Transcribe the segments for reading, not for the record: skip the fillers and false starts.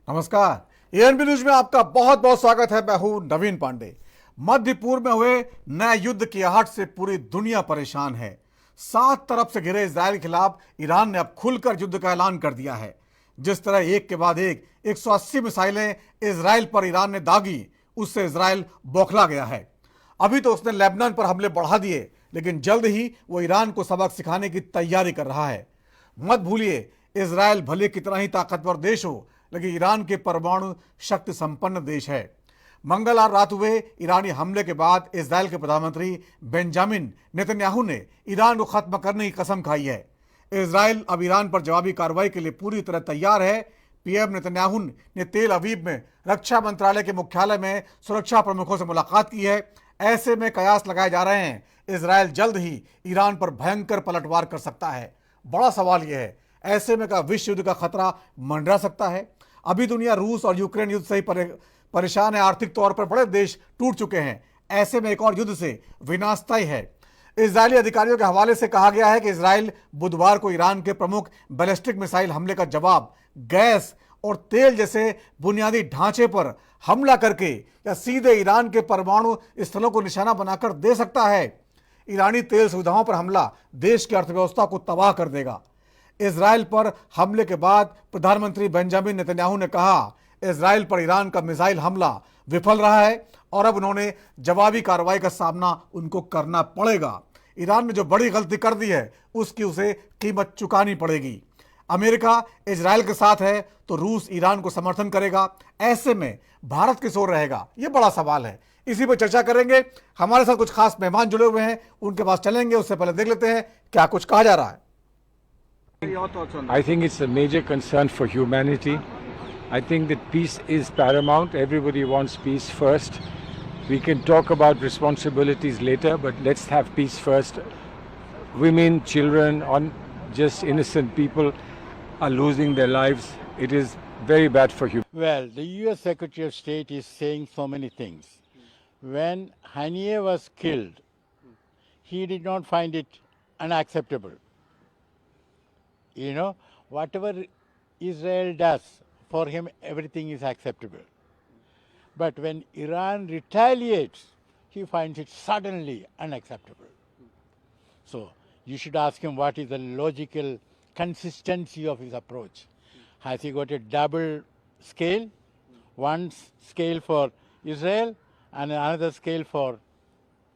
नमस्कार। ANB news में आपका बहुत बहुत स्वागत है। मैं हूं नवीन पांडे। मध्य पूर्व में हुए नए युद्ध की आहट से पूरी दुनिया परेशान है। 7 तरफ से घिरे इजरायल के खिलाफ ईरान ने अब खुलकर युद्ध का ऐलान कर दिया है। जिस तरह एक के बाद एक 180 मिसाइलें इजरायल पर ईरान ने दागी, उससे इजरायल बौखला गया है। अभी तो उसने लेबनान पर हमले बढ़ा दिए, लेकिन जल्द ही वो ईरान को सबक सिखाने की तैयारी कर रहा है। मत भूलिए, इजरायल भले कितना ही ताकतवर देश हो, लेकिन ईरान के परमाणु शक्ति संपन्न देश है। मंगलवार रात हुए ईरानी हमले के बाद इजरायल के प्रधानमंत्री बेंजामिन नेतन्याहू ने ईरान को खत्म करने की कसम खाई है। इजरायल अब ईरान पर जवाबी कार्रवाई के लिए पूरी तरह तैयार है। पीएम नेतन्याहू ने तेल अवीव में रक्षा मंत्रालय के मुख्यालय में सुरक्षा प्रमुखों से मुलाकात की है। ऐसे में कयास लगाए जा रहे हैं इजरायल जल्द ही ईरान पर भयंकर पलटवार कर सकता है। बड़ा सवाल यह है, ऐसे में क्या विश्व युद्ध का खतरा मंडरा सकता है? अभी दुनिया रूस और यूक्रेन युद्ध से ही परेशान है। आर्थिक तौर पर बड़े देश टूट चुके हैं। ऐसे में एक और युद्ध से विनाशता ही है। इजरायली अधिकारियों के हवाले से कहा गया है कि इजरायल बुधवार को ईरान के प्रमुख बैलिस्टिक मिसाइल हमले का जवाब गैस और तेल जैसे बुनियादी ढांचे पर हमला करके या सीधे ईरान के परमाणु स्थलों को निशाना बनाकर दे सकता है। ईरानी तेल सुविधाओं पर हमला देश की अर्थव्यवस्था को तबाह कर देगा। इजरायल पर हमले के बाद प्रधानमंत्री बेंजामिन नेतन्याहू ने कहा, इजरायल पर ईरान का मिसाइल हमला विफल रहा है और अब उन्होंने जवाबी कार्रवाई का सामना उनको करना पड़ेगा। ईरान ने जो बड़ी गलती कर दी है, उसकी उसे कीमत चुकानी पड़ेगी। अमेरिका इजरायल के साथ है तो रूस ईरान को समर्थन करेगा। ऐसे में भारत किस ओर रहेगा, यह बड़ा सवाल है। इसी पर चर्चा करेंगे। हमारे साथ कुछ खास मेहमान जुड़े हुए हैं, उनके पास चलेंगे। उससे पहले देख लेते हैं क्या कुछ कहा जा रहा है। I think it's a major concern for humanity. I think that peace is paramount. Everybody wants peace first. We can talk about responsibilities later, but let's have peace first. Women, children, just innocent people are losing their lives. It is very bad for humanity. Well, the US Secretary of State is saying so many things. When Haniyeh was killed, he did not find it unacceptable. You know, whatever Israel does, for him everything is acceptable. But when Iran retaliates, he finds it suddenly unacceptable. So you should ask him what is the logical consistency of his approach. Has he got a double scale? One scale for Israel and another scale for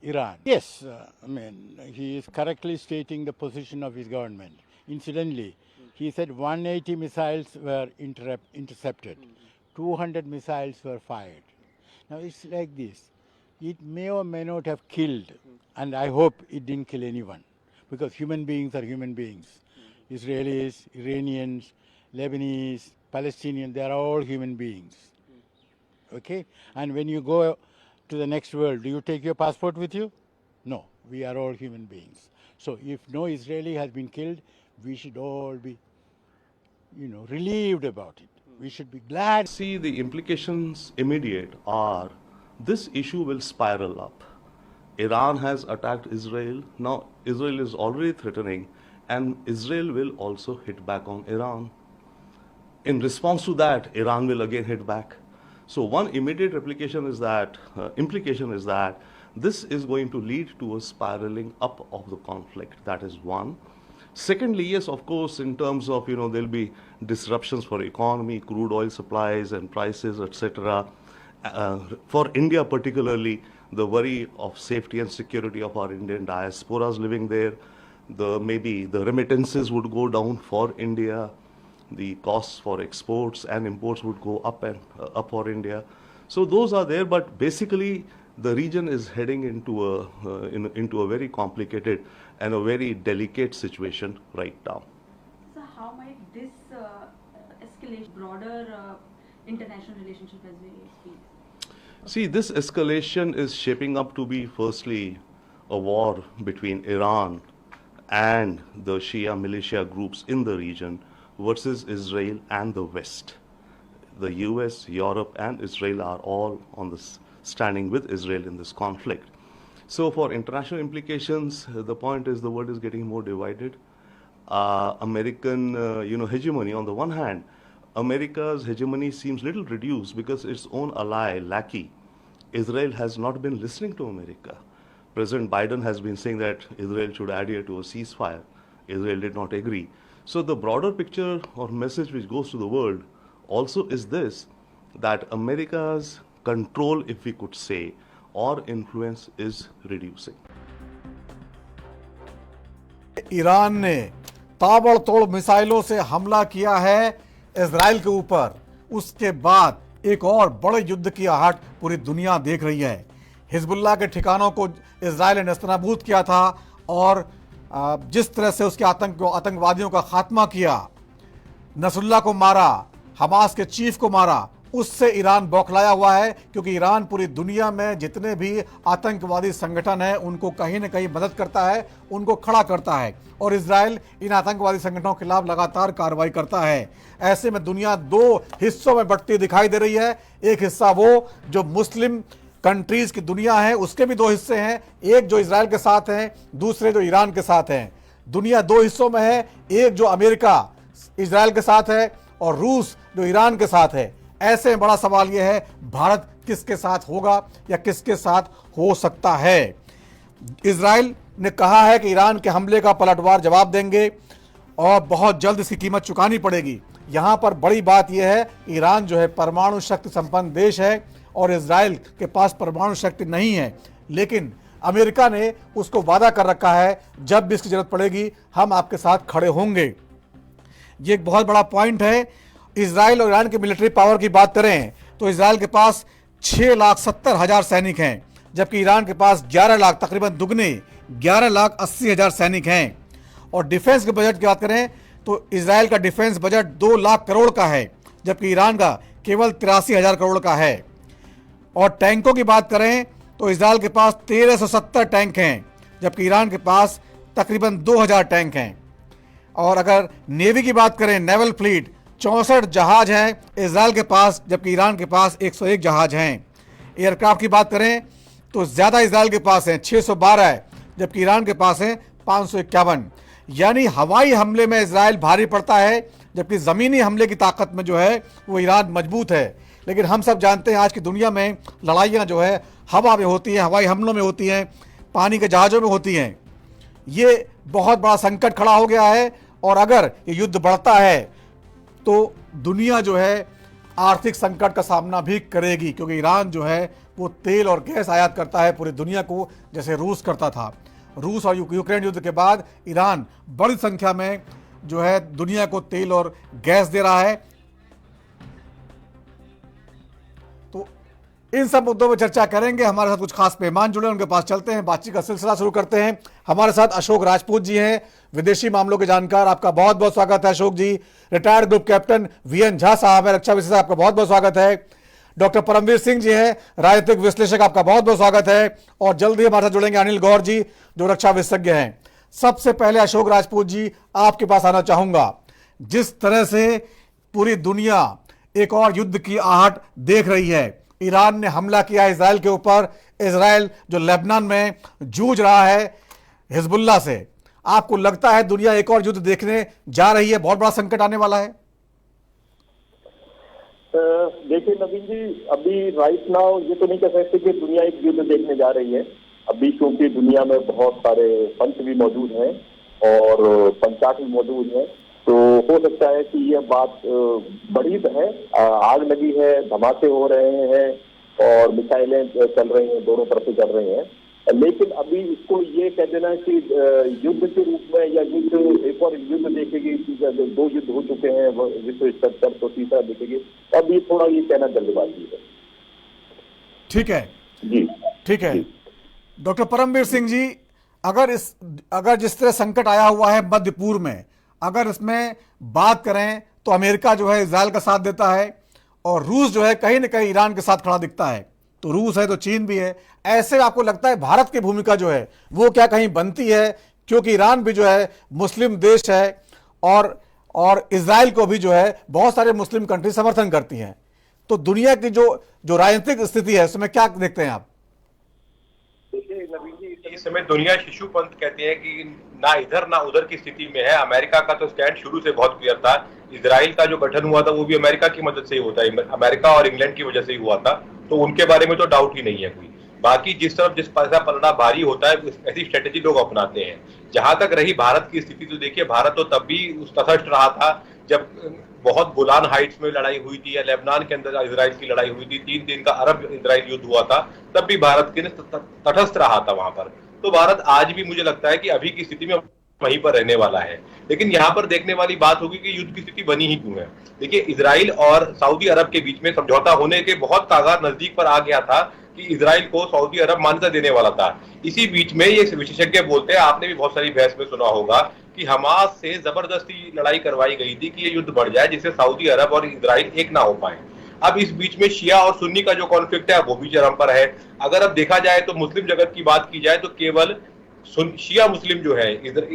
Iran? Yes, I mean, he is correctly stating the position of his government. Incidentally, he said 180 missiles were intercepted, 200 missiles were fired. Now it's like this, it may or may not have killed, and I hope it didn't kill anyone, because human beings are human beings. Israelis, Iranians, Lebanese, Palestinians, they are all human beings. Okay? And when you go to the next world, do you take your passport with you? No, we are all human beings. So if no Israeli has been killed, we should all be, relieved about it. We should be glad. See, the implications immediate are this issue will spiral up. Iran has attacked Israel. Now Israel is already threatening, and Israel will also hit back on Iran. In response to that, Iran will again hit back. So one immediate implication is that this is going to lead to a spiraling up of the conflict. That is one. Secondly, yes, of course, in terms of, there'll be disruptions for economy, crude oil supplies and prices, etc. For India particularly, the worry of safety and security of our Indian diasporas living there, maybe the remittances would go down for India, the costs for exports and imports would go up and up for India. So those are there, but basically the region is heading into a very complicated and a very delicate situation right now. So how might this escalate broader international relationship as we speak? See, this escalation is shaping up to be firstly a war between Iran and the Shia militia groups in the region versus Israel and the West. The US, Europe and Israel are all on this standing with Israel in this conflict. So for international implications, the point is the world is getting more divided. American hegemony on the one hand, America's hegemony seems little reduced because its own ally, lackey, Israel, has not been listening to America. President Biden has been saying that Israel should adhere to a ceasefire. Israel did not agree. So the broader picture or message which goes to the world also is this, that America's control, if we could say, or influence is reducing. Iran ने ताबड़तोड़ मिसाइलों से हमला किया है Israel के ऊपर। उसके बाद एक और बड़े युद्ध की आहट पूरी दुनिया देख रही है। हिजबुल्लाह के ठिकानों को इजराइल ने नेस्तनाबूद किया था और जिस तरह से उसके आतंकवादियों का खात्मा किया, नसरुल्लाह को मारा, हमास के चीफ को मारा, उससे ईरान बौखलाया हुआ है, क्योंकि ईरान पूरी दुनिया में जितने भी आतंकवादी संगठन हैं उनको कहीं ना कहीं मदद करता है, उनको खड़ा करता है, और इजराइल इन आतंकवादी संगठनों के खिलाफ लगातार कार्रवाई करता है। ऐसे में दुनिया दो हिस्सों में बंटती दिखाई दे रही है। एक हिस्सा वो जो मुस्लिम कंट्रीज की दुनिया है, उसके भी दो हिस्से हैं, एक जो इजराइल के साथ हैं, दूसरे जो ईरान के साथ हैं। दुनिया दो हिस्सों में है, एक जो अमेरिका इजराइल के साथ है और रूस जो ईरान के साथ है। ऐसे में बड़ा सवाल यह है, भारत किसके साथ होगा या किसके साथ हो सकता है। इजराइल ने कहा है कि ईरान के हमले का पलटवार जवाब देंगे और बहुत जल्द इसकी कीमत चुकानी पड़ेगी। यहां पर बड़ी बात यह है, ईरान जो है परमाणु शक्ति संपन्न देश है और इजराइल के पास परमाणु शक्ति नहीं है, लेकिन अमेरिका ने उसको वादा कर रखा है, जब भी इसकी जरूरत पड़ेगी हम आपके साथ खड़े होंगे। ये एक बहुत बड़ा पॉइंट है। इजराइल और ईरान की मिलिट्री पावर की बात करें तो इजराइल के पास 6,70,000 सैनिक हैं, जबकि ईरान के पास 11 लाख, तकरीबन दुगने 11,80,000 सैनिक हैं। और डिफेंस के बजट की बात करें तो इजराइल का डिफेंस बजट 2 लाख करोड़ का है, जबकि ईरान का केवल 83,000 करोड़ का है। और टैंकों की बात करें तो इजराइल के पास 1,370 टैंक हैं, जबकि ईरान के पास तकरीबन 2,000 टैंक हैं। और अगर नेवी की बात करें, नेवल फ्लीट 64 जहाज हैं इजराइल के पास, जबकि ईरान के पास 101 जहाज हैं। एयरक्राफ्ट की बात करें तो ज़्यादा इजराइल के पास हैं, 612 है, जबकि ईरान के पास हैं 551। यानी हवाई हमले में इजराइल भारी पड़ता है, जबकि ज़मीनी हमले की ताकत में जो है वो ईरान मजबूत है। लेकिन हम सब जानते हैं आज की दुनिया में लड़ाइयाँ जो है हवा में होती हैं, हवाई हमलों में होती हैं, पानी के जहाज़ों में होती हैं। ये बहुत बड़ा संकट खड़ा हो गया है और अगर ये युद्ध बढ़ता है तो दुनिया जो है आर्थिक संकट का सामना भी करेगी, क्योंकि ईरान जो है वो तेल और गैस आयात करता है पूरी दुनिया को, जैसे रूस करता था। रूस और यूक्रेन युद्ध के बाद ईरान बड़ी संख्या में जो है दुनिया को तेल और गैस दे रहा है। तो इन सब मुद्दों पर चर्चा करेंगे। हमारे साथ कुछ खास मेहमान जुड़े, उनके पास चलते हैं, बातचीत का सिलसिला शुरू करते हैं। हमारे साथ अशोक राजपूत जी हैं, विदेशी मामलों के जानकार, आपका बहुत बहुत स्वागत है Ashok ji. Retired group captain VN Jha साहब है, रक्षा विशेषज्ञ, आपका बहुत बहुत स्वागत है। डॉक्टर परमवीर सिंह जी हैं, राजनीतिक विश्लेषक, आपका बहुत बहुत स्वागत है। और जल्दी हमारे साथ जुड़ेंगे अनिल गौर जी, जो रक्षा विशेषज्ञ हैं। सबसे पहले अशोक राजपूत जी, आपके पास आना चाहूंगा। जिस तरह से पूरी दुनिया एक और युद्ध की आहट देख रही है, ईरान ने हमला किया इजराइल के ऊपर, इजराइल जो लेबनान में जूझ रहा है हिजबुल्लाह से, आपको लगता है दुनिया एक और युद्ध देखने जा रही है, बहुत बड़ा संकट आने वाला है? देखिए नवीन जी, अभी राइट नाउ ये तो नहीं कह सकते कि दुनिया एक युद्ध देखने जा रही है अभी, क्योंकि दुनिया में बहुत सारे पंच भी मौजूद हैं और पंचाक भी मौजूद हैं। तो हो सकता है कि यह बात बड़ी है, आग लगी है, धमाके हो रहे हैं और मिसाइलें चल रही हैं, दोनों तरफ से चल रही हैं। लेकिन अभी इसको ये कह देना कि युद्ध के रूप में या युद्ध एक और युद्ध देखेगी, 2 युद्ध हो चुके हैं विश्व स्तर पर, तो तीसरा देखेगी, अब ये थोड़ा ये कहना जल्दबाजी है। ठीक है जी, ठीक है। डॉक्टर परमवीर सिंह जी, अगर जिस तरह संकट आया हुआ है मध्य पूर्व में, अगर इसमें बात करें तो अमेरिका जो है इजराइल का साथ देता है और रूस जो है कहीं ना कहीं ईरान के साथ खड़ा दिखता है। तो रूस है तो चीन भी है। ऐसे आपको लगता है भारत की भूमिका जो है वो क्या कहीं बनती है, क्योंकि ईरान भी जो है मुस्लिम देश है और इजराइल को भी जो है बहुत सारे मुस्लिम कंट्री समर्थन करती हैं। तो दुनिया की जो राजनीतिक स्थिति है उसमें क्या देखते हैं आप? देखिए नवीन जी, इस समय दुनिया शिशुपंथ कहते हैं कि ना इधर ना उधर की स्थिति में है। अमेरिका का तो स्टैंड शुरू से बहुत क्लियर था इसराइल का जो गठन हुआ था वो भी अमेरिका की मदद से ही होता है, अमेरिका और इंग्लैंड की वजह से ही हुआ था, तो उनके बारे में तो डाउट ही नहीं है कोई। बाकी जिस तरफ जिस पैसा पलड़ा भारी होता है ऐसी स्ट्रेटेजी लोग अपनाते हैं। जहां तक रही भारत की स्थिति, तो देखिए भारत तो तब भी उस तटस्थ रहा था जब बहुत गोलान हाइट्स में लड़ाई हुई थी या लेबनान के अंदर इसराइल की लड़ाई हुई थी, 3 दिन का अरब इसराइल युद्ध हुआ था, तब भी भारत के तटस्थ रहा था वहां पर। तो भारत आज भी मुझे लगता है कि अभी की स्थिति में वहीं पर रहने वाला है। लेकिन यहाँ पर देखने वाली बात होगी कि युद्ध की स्थिति बनी ही क्यों है। देखिए इसराइल और सऊदी अरब के बीच में समझौता होने के बहुत कागार नजदीक पर आ गया था कि इसराइल को सऊदी अरब मान्यता देने वाला था। इसी बीच में ये विशेषज्ञ बोलते हैं, आपने भी बहुत सारी बहस में सुना होगा कि हमास से जबरदस्ती लड़ाई करवाई गई थी कि ये युद्ध बढ़ जाए जिससे सऊदी अरब और इसराइल एक ना हो पाए। अब इस बीच में शिया और सुन्नी का जो कॉन्फ्लिक्ट है वो भी चरम पर है। अगर अब देखा जाए तो मुस्लिम जगत की बात की जाए तो केवल शिया मुस्लिम जो है,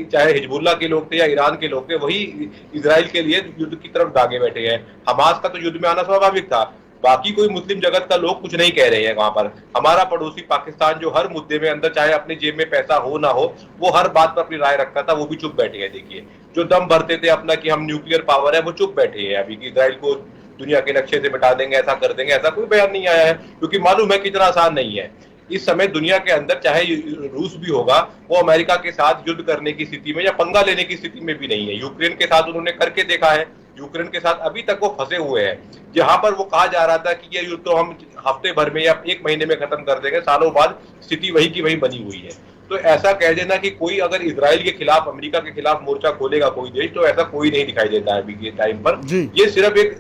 चाहे हिजबुल्लाह के लोग थे या ईरान के लोग थे, वही इसराइल के लिए युद्ध की तरफ दागे बैठे हैं। हमास का तो युद्ध में आना स्वाभाविक था, बाकी कोई मुस्लिम जगत का लोग कुछ नहीं कह रहे हैं वहां पर। हमारा पड़ोसी पाकिस्तान जो हर मुद्दे में अंदर चाहे अपने जेब में पैसा हो ना हो वो हर बात पर अपनी राय रखता था, वो भी चुप बैठे हैं। देखिए जो दम भरते थे अपना कि हम न्यूक्लियर पावर है, वो चुप बैठे हैं अभी कि इसराइल को दुनिया के नक्शे से मिटा देंगे, ऐसा कर देंगे, ऐसा कोई बयान नहीं आया है, क्योंकि मालूम है कितना आसान नहीं है। इस समय दुनिया के अंदर चाहे रूस भी होगा, वो अमेरिका के साथ युद्ध करने की स्थिति में या पंगा लेने की स्थिति में भी नहीं है। यूक्रेन के साथ उन्होंने करके देखा है, यूक्रेन के साथ अभी तक वो फंसे हुए हैं। जहां पर वो कहा जा रहा था कि ये युद्ध तो हम हफ्ते भर में या 1 महीने में खत्म कर देंगे, सालों बाद स्थिति वही की वही बनी हुई है। तो ऐसा कह देना कि कोई अगर इसराइल के खिलाफ, अमेरिका के खिलाफ मोर्चा खोलेगा कोई देश, तो ऐसा कोई नहीं दिखाई देता है अभी के टाइम पर। ये सिर्फ एक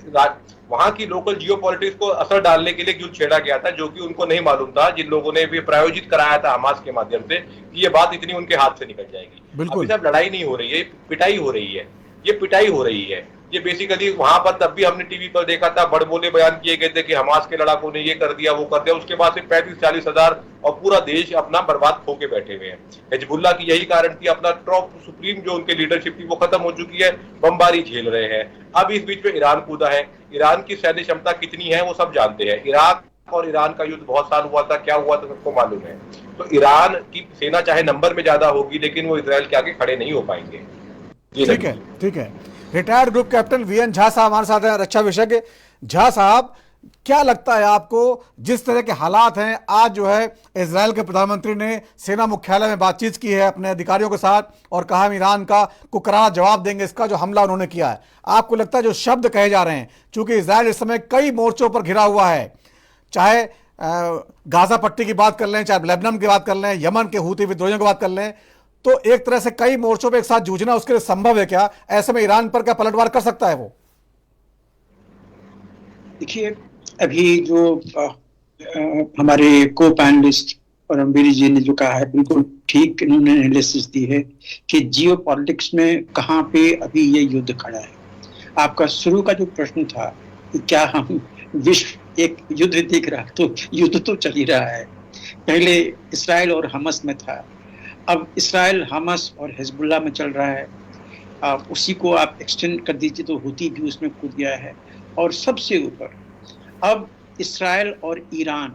वहां की लोकल जियोपॉलिटिक्स को असर डालने के लिए युद्ध छेड़ा गया था, जो कि उनको नहीं मालूम था, जिन लोगों ने भी प्रायोजित कराया था हमास के माध्यम से, कि ये बात इतनी उनके हाथ से निकल जाएगी। अभी सब लड़ाई नहीं हो रही है, पिटाई हो रही है, ये पिटाई हो रही है। ये बेसिकली वहां पर तब भी हमने टीवी पर देखा था, बड़बोले बयान किए गए थे कि हमास के लड़ाकों ने ये कर दिया वो कर दिया, उसके बाद से 35-40 हजार और पूरा देश अपना बर्बाद होके बैठे हुए हैं। हिजबुल्लाह की यही कारण थी, अपना टॉप सुप्रीम जो उनके लीडरशिप थी वो खत्म हो चुकी है, बमबारी झेल रहे हैं। अब इस बीच में ईरान कूदा है, ईरान की सैन्य क्षमता कितनी है वो सब जानते हैं। इराक और ईरान का युद्ध बहुत साल हुआ था, क्या हुआ था सबको मालूम है। तो ईरान की सेना चाहे नंबर में ज्यादा होगी, लेकिन वो इसराइल के आगे खड़े नहीं हो पाएंगे। ठीक है, ठीक है। Retired group captain VN Jha साहब हमारे साथ हैं, रक्षा विशेषज्ञ। झा साहब, क्या लगता है आपको, जिस तरह के हालात हैं, आज जो है इजराइल के प्रधानमंत्री ने सेना मुख्यालय में बातचीत की है अपने अधिकारियों के साथ और कहा हम ईरान का को करारा जवाब देंगे इसका जो हमला उन्होंने किया है। आपको लगता है जो शब्द कहे जा रहे हैं, चूंकि इजराइल इस समय कई मोर्चों पर घिरा हुआ है, चाहे गाजा पट्टी की बात कर लें, चाहे लेबनान की बात कर लें, यमन के हूती विद्रोहियों की बात कर लें, तो एक तरह से कई मोर्चों पे एक साथ जूझना उसके लिए संभव है क्या? ऐसे में ईरान पर क्या पलटवार कर सकता है वो? देखिए, अभी जो हमारे को पैनलिस्ट परमवीर जी ने जो कहा है, बिल्कुल ठीक इन्होंने एनालिसिस दी है कि जियो पॉलिटिक्स में कहाँ पे अभी ये युद्ध खड़ा है। आपका शुरू का जो प्रश्न था कि क्या हम विश्व एक युद्ध देख रहा है, तो युद्ध तो चल ही रहा है। पहले इसराइल और हमास में था, अब इसराइल, हमास और हिजबुल्लाह में चल रहा है। उसी को आप एक्सटेंड कर दीजिए तो हूती भी उसमें कूद गया है। और सबसे ऊपर अब इसराइल और ईरान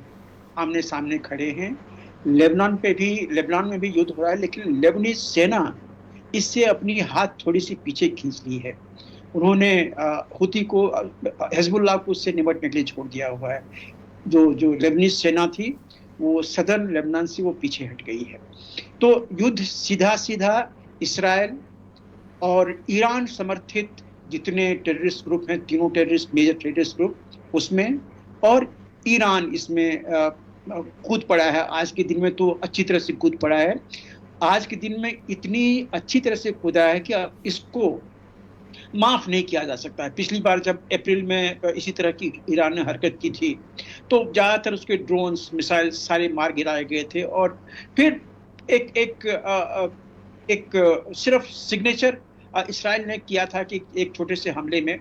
आमने सामने खड़े हैं। लेबनान में भी युद्ध हो रहा है, लेकिन लेबनीज सेना इससे अपनी हाथ थोड़ी सी पीछे खींच ली है। उन्होंने हूती को, हिजबुल्लाह को उससे निपटने के लिए छोड़ दिया हुआ है। जो लेबनीज सेना थी वो सदर्न लेबनान से वो पीछे हट गई है। तो युद्ध सीधा इसराइल और ईरान समर्थित जितने टेररिस्ट ग्रुप हैं, तीनों मेजर टेररिस्ट ग्रुप, उसमें, और ईरान इसमें कूद पड़ा है। आज के दिन में तो अच्छी तरह से कूद पड़ा है। आज के दिन में इतनी अच्छी तरह से कूदा है कि इसको माफ नहीं किया जा सकता है। पिछली बार जब अप्रैल में इसी तरह की ईरान ने हरकत की थी तो ज्यादातर उसके ड्रोन्स, मिसाइल सारे मार गिराए गए थे, और फिर एक सिर्फ सिग्नेचर इसराइल ने किया था कि एक छोटे से हमले में।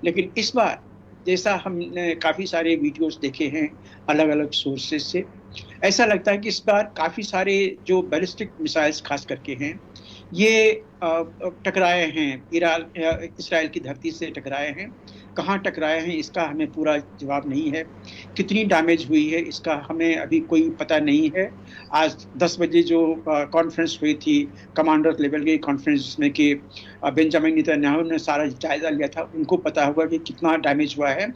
लेकिन इस बार जैसा हमने काफ़ी सारे वीडियोस देखे हैं अलग अलग सोर्सेज से, ऐसा लगता है कि इस बार काफ़ी सारे जो बैलिस्टिक मिसाइल्स खास करके हैं, ये टकराए हैं, इसराइल की धरती से टकराए हैं। कहाँ टकराए हैं इसका हमें पूरा जवाब नहीं है। कितनी डैमेज हुई है इसका हमें अभी कोई पता नहीं है। आज 10 बजे जो कॉन्फ्रेंस हुई थी, कमांडर लेवल की कॉन्फ्रेंस, जिसमें कि बेंजामिन नेतन्याहू ने सारा जायजा लिया था, उनको पता होगा कि कितना डैमेज हुआ है।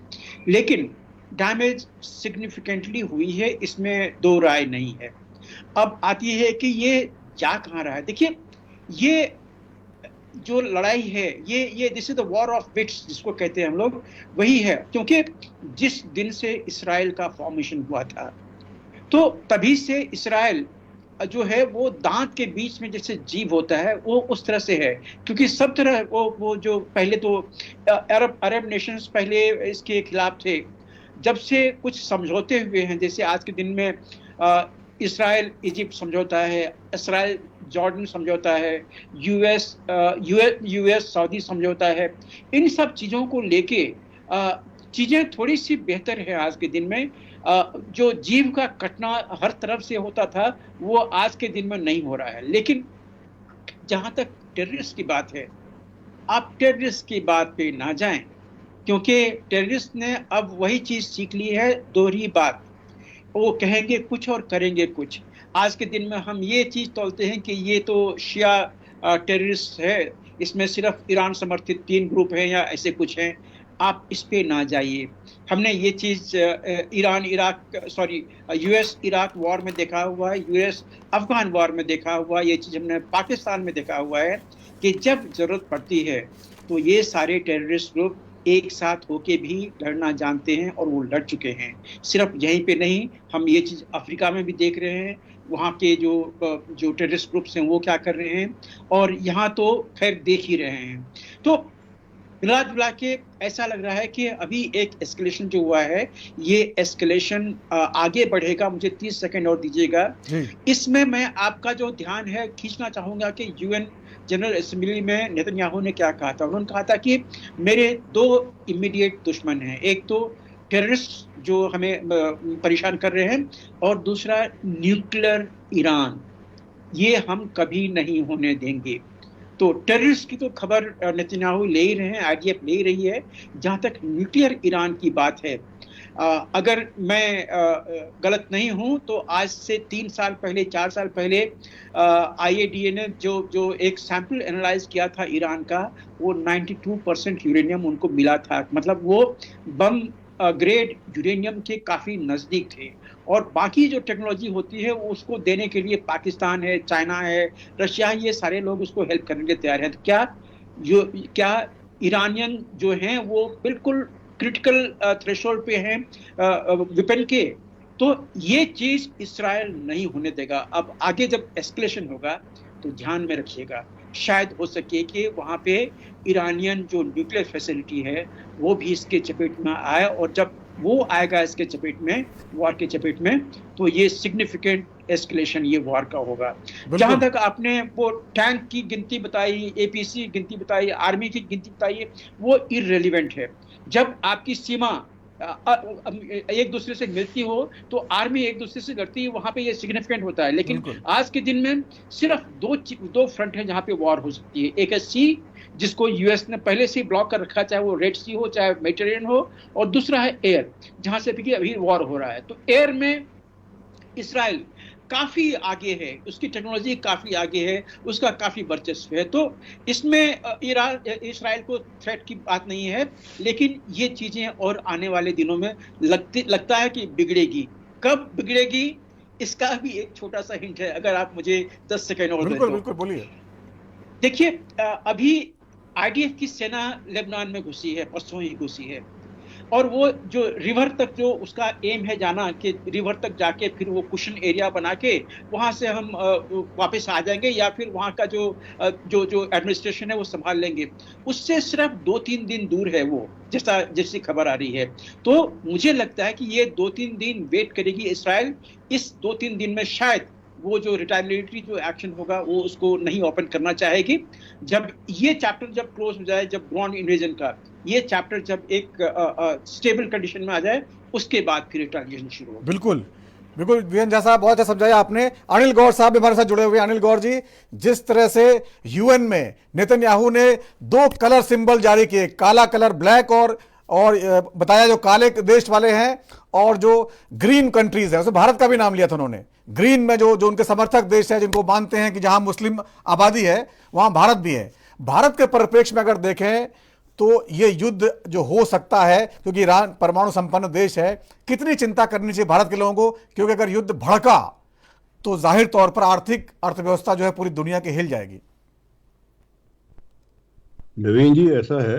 लेकिन डैमेज सिग्निफिकेंटली हुई है, इसमें दो राय नहीं है। अब आती है कि ये जा कहाँ रहा है। देखिए, ये जो लड़ाई है, ये this is the war of wits जिसको कहते हैं हम लोग, वही है। क्योंकि जिस दिन से इसराइल का फॉर्मेशन हुआ था, तो तभी से इसराइल जो है वो दांत के बीच में जैसे जीव होता है, वो उस तरह से है। क्योंकि सब तरह वो जो पहले तो अरब नेशंस पहले इसके खिलाफ थे। जब से कुछ समझौते हुए हैं, जैसे आज के दिन में इसराइल इजिप्ट समझौता है, इसराइल जॉर्डन समझौता है, यूएस सऊदी समझौता है, इन सब चीज़ों को लेके चीज़ें थोड़ी सी बेहतर है आज के दिन में। जो जीव का कटना हर तरफ से होता था, वो आज के दिन में नहीं हो रहा है। लेकिन जहाँ तक टेररिस्ट की बात है, आप टेररिस्ट की बात पे ना जाएं, क्योंकि टेररिस्ट ने अब वही चीज़ सीख ली है, दोहरी बात। वो कहेंगे कुछ और करेंगे कुछ। आज के दिन में हम ये चीज़ तोलते हैं कि ये तो शिया टेररिस्ट है, इसमें सिर्फ ईरान समर्थित 3 ग्रुप हैं या ऐसे कुछ हैं। आप इस पे ना जाइए। हमने ये चीज़ यूएस इराक वॉर में देखा हुआ है, यूएस अफगान वॉर में देखा हुआ है, ये चीज़ हमने पाकिस्तान में देखा हुआ है कि जब ज़रूरत पड़ती है तो ये सारे टेररिस्ट ग्रुप एक साथ होके भी लड़ना जानते हैं, और वो लड़ चुके हैं। सिर्फ यहीं पे नहीं, हम ये चीज़ अफ्रीका में भी देख रहे हैं, वहाँ के जो टेररिस्ट ग्रुप्स हैं वो क्या कर रहे हैं, और यहाँ तो खैर देख ही रहे हैं। तो मिला जुला के ऐसा लग रहा है कि अभी एक एस्केलेशन जो हुआ है, ये एस्केलेशन आगे बढ़ेगा। मुझे 30 सेकंड और दीजिएगा। इसमें मैं आपका जो ध्यान है खींचना चाहूँगा कि यूएन जनरल असेंबली में नेतन्याहू ने क्या कहा था। उन्होंने कहा था कि मेरे 2 इमीडिएट दुश्मन हैं, एक तो टेररिस्ट जो हमें परेशान कर रहे हैं, और दूसरा न्यूक्लियर ईरान। ये हम कभी नहीं होने देंगे। तो टेररिस्ट की तो खबर नेतन्याहू ले ही रहे हैं, आईडीएफ ले ही रही है। जहाँ तक न्यूक्लियर ईरान की बात है, अगर मैं गलत नहीं हूँ तो आज से 3 साल पहले, 4 साल पहले IAEA ने जो एक सैंपल एनालाइज किया था ईरान का, वो 92% यूरेनियम उनको मिला था। मतलब वो बम ग्रेड यूरेनियम के काफ़ी नज़दीक थे। और बाकी जो टेक्नोलॉजी होती है वो उसको देने के लिए पाकिस्तान है, चाइना है, रशिया है, ये सारे लोग उसको हेल्प करने के लिए तैयार हैं। तो क्या ईरानियन जो हैं वो बिल्कुल क्रिटिकल थ्रेशोल्ड पे हैं वेपन के। तो ये चीज़ इसराइल नहीं होने देगा। अब आगे जब एस्केलेशन होगा तो ध्यान में रखिएगा, शायद हो सके कि वहाँ पे ईरानियन जो न्यूक्लियर फैसिलिटी है वो भी इसके चपेट में आए, और जब वो आएगा इसके चपेट में, वॉर के चपेट में, तो ये सिग्निफिकेंट एस्केलेशन ये वॉर का होगा। जहाँ तक आपने वो टैंक की गिनती बताई, APC गिनती बताई, आर्मी की गिनती बताई, वो इररिलेवेंट है। जब आपकी सीमा एक दूसरे से मिलती हो तो आर्मी एक दूसरे से लड़ती है, वहां पे ये सिग्निफिकेंट होता है। लेकिन आज के दिन में सिर्फ दो फ्रंट है जहां पे वॉर हो सकती है। एक है सी, जिसको यूएस ने पहले से ब्लॉक कर रखा, चाहे वो रेड सी हो चाहे मेडिटेरेनियन हो, और दूसरा है एयर, जहां से भी अभी वॉर हो रहा है। तो एयर में इसराइल काफ़ी आगे है, उसकी टेक्नोलॉजी काफ़ी आगे है, उसका काफ़ी वर्चस्व है। तो इसमें इसराइल को थ्रेट की बात नहीं है, लेकिन ये चीज़ें और आने वाले दिनों में लगता है कि बिगड़ेगी। कब बिगड़ेगी इसका भी एक छोटा सा हिंट है, अगर आप मुझे 10 सेकेंड और दें तो। बिल्कुल बोलिए। देखिए, अभी IDF की सेना लेबनान में घुसी है, परसों ही घुसी है, और वो जो रिवर तक जो उसका एम है जाना, कि रिवर तक जाके फिर वो कुशन एरिया बना के वहाँ से हम वापस आ जाएंगे, या फिर वहाँ का जो एडमिनिस्ट्रेशन है वो संभाल लेंगे। उससे सिर्फ 2-3 दिन दूर है वो, जैसी खबर आ रही है। तो मुझे लगता है कि ये 2-3 दिन वेट करेगी इसराइल। इस 2-3 दिन में शायद वो जो रिटेलिएटरी जो एक्शन होगा वो उसको नहीं ओपन करना चाहेगी। जब ये चैप्टर जब क्लोज हो जाए, जब ग्राउंड इन्वेजन का ये चैप्टर जब एक स्टेबल कंडीशन में आ जाए, उसके बाद फिर रिटेलिएशन शुरू होगा। बिल्कुल, बिल्कुल वीएन झा साहब, बहुत अच्छा समझाया आपने। अनिल गौर साहब भी हमारे साथ जुड़े हुए हैं। अनिल गौर जी, जिस तरह से यूएन में नेतन्याहू ने 2 कलर सिंबल जारी किए, काला कलर ब्लैक और बताया जो काले देश वाले हैं और जो ग्रीन कंट्रीज हैं, उसमें भारत का भी नाम लिया था उन्होंने। ग्रीन में जो उनके समर्थक देश है, जिनको मानते हैं कि जहां मुस्लिम आबादी है वहां भारत भी है। भारत के परिप्रेक्ष्य में अगर देखें तो ये युद्ध जो हो सकता है, क्योंकि ईरान परमाणु संपन्न देश है, कितनी चिंता करनी चाहिए भारत के लोगों को? क्योंकि अगर युद्ध भड़का तो जाहिर तौर पर आर्थिक अर्थव्यवस्था जो है पूरी दुनिया की हिल जाएगी। नवीन जी, ऐसा है,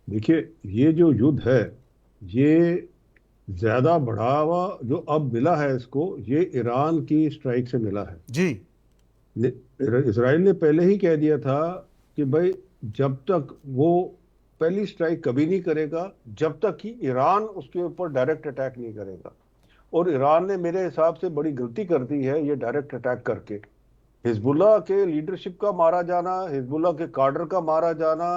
देखिए ये जो युद्ध है, ये ज्यादा बढ़ावा जो अब मिला है इसको, ये ईरान की स्ट्राइक से मिला है जी। इसराइल ने पहले ही कह दिया था कि भाई जब तक वो पहली स्ट्राइक कभी नहीं करेगा जब तक कि ईरान उसके ऊपर डायरेक्ट अटैक नहीं करेगा। और ईरान ने मेरे हिसाब से बड़ी गलती कर दी है ये डायरेक्ट अटैक करके। हिजबुल्लाह के लीडरशिप का मारा जाना, हिजबुल्लाह के कार्डर का मारा जाना,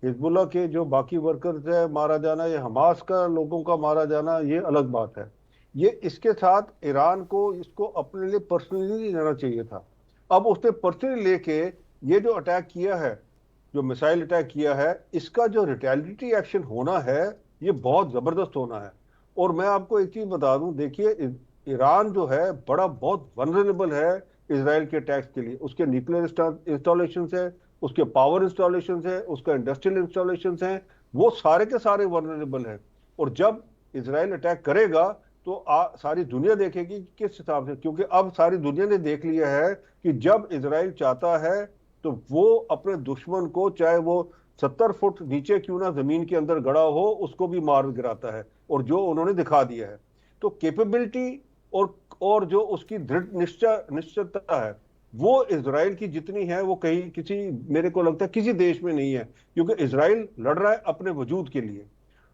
हिजबुल्लाह के जो बाकी वर्कर्स है मारा जाना, ये हमास का लोगों का मारा जाना, ये अलग बात है। ये इसके साथ ईरान को इसको अपने लिए पर्सनली नहीं लेना चाहिए था। अब उसने पर्सनली लेके ये जो अटैक किया है, जो मिसाइल अटैक किया है, इसका जो रिटेलिटी एक्शन होना है ये बहुत जबरदस्त होना है। और मैं आपको एक चीज बता दूं, देखिए ईरान जो है बहुत वनरेबल है इजराइल के अटैक्स के लिए। उसके न्यूक्लियर इंस्टॉलेशन है, उसके पावर इंस्टॉलेशन है, उसका इंडस्ट्रियल इंस्टॉलेशन है, वो सारे के सारे वनरेबल है। और जब इजराइल अटैक करेगा तो सारी दुनिया देखेगी किस हिसाब से, क्योंकि अब सारी दुनिया ने देख लिया है कि जब इजराइल चाहता है तो वो अपने दुश्मन को, चाहे वो 70 फुट नीचे क्यों ना जमीन के अंदर गड़ा हो, उसको भी मार गिराता है। और जो उन्होंने दिखा दिया है, तो कैपेबिलिटी और जो उसकी दृढ़ निश्चयता है वो इजराइल की जितनी है वो कहीं किसी, मेरे को लगता है किसी देश में नहीं है, क्योंकि इजराइल लड़ रहा है अपने वजूद के लिए।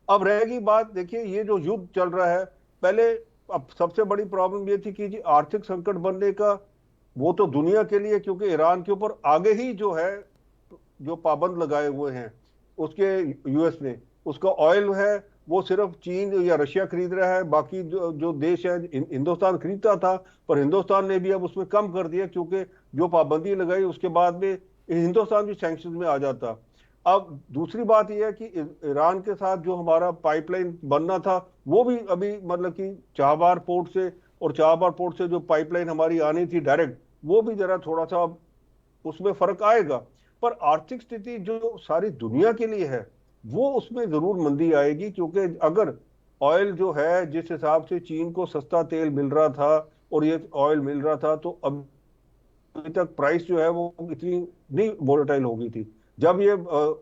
अब रहेगी बात, देखिए ये जो युद्ध चल रहा है, पहले अब सबसे बड़ी प्रॉब्लम ये थी कि जी आर्थिक संकट बनने का, वो तो दुनिया के लिए, क्योंकि ईरान के ऊपर आगे ही जो है जो पाबंद लगाए हुए हैं उसके यूएस ने, उसका ऑयल है वो सिर्फ चीन या रशिया खरीद रहा है, बाकी जो देश है, हिंदुस्तान खरीदता था पर हिंदुस्तान ने भी अब उसमें कम कर दिया, क्योंकि जो पाबंदी लगाई उसके बाद में हिंदुस्तान भी सैंक्शन में आ जाता। अब दूसरी बात यह है कि ईरान के साथ जो हमारा पाइपलाइन बनना था वो भी अभी मतलब कि चाबहार पोर्ट से, और चाबहार पोर्ट से जो पाइपलाइन हमारी आनी थी डायरेक्ट, वो भी जरा थोड़ा सा उसमें फर्क आएगा। पर आर्थिक स्थिति जो सारी दुनिया के लिए है वो उसमें जरूर मंदी आएगी, क्योंकि अगर ऑयल जो है जिस हिसाब से चीन को सस्ता तेल मिल रहा था और ये ऑयल मिल रहा था, तो अभी तक प्राइस जो है वो इतनी नहीं वोलेटाइल हो गई थी। जब ये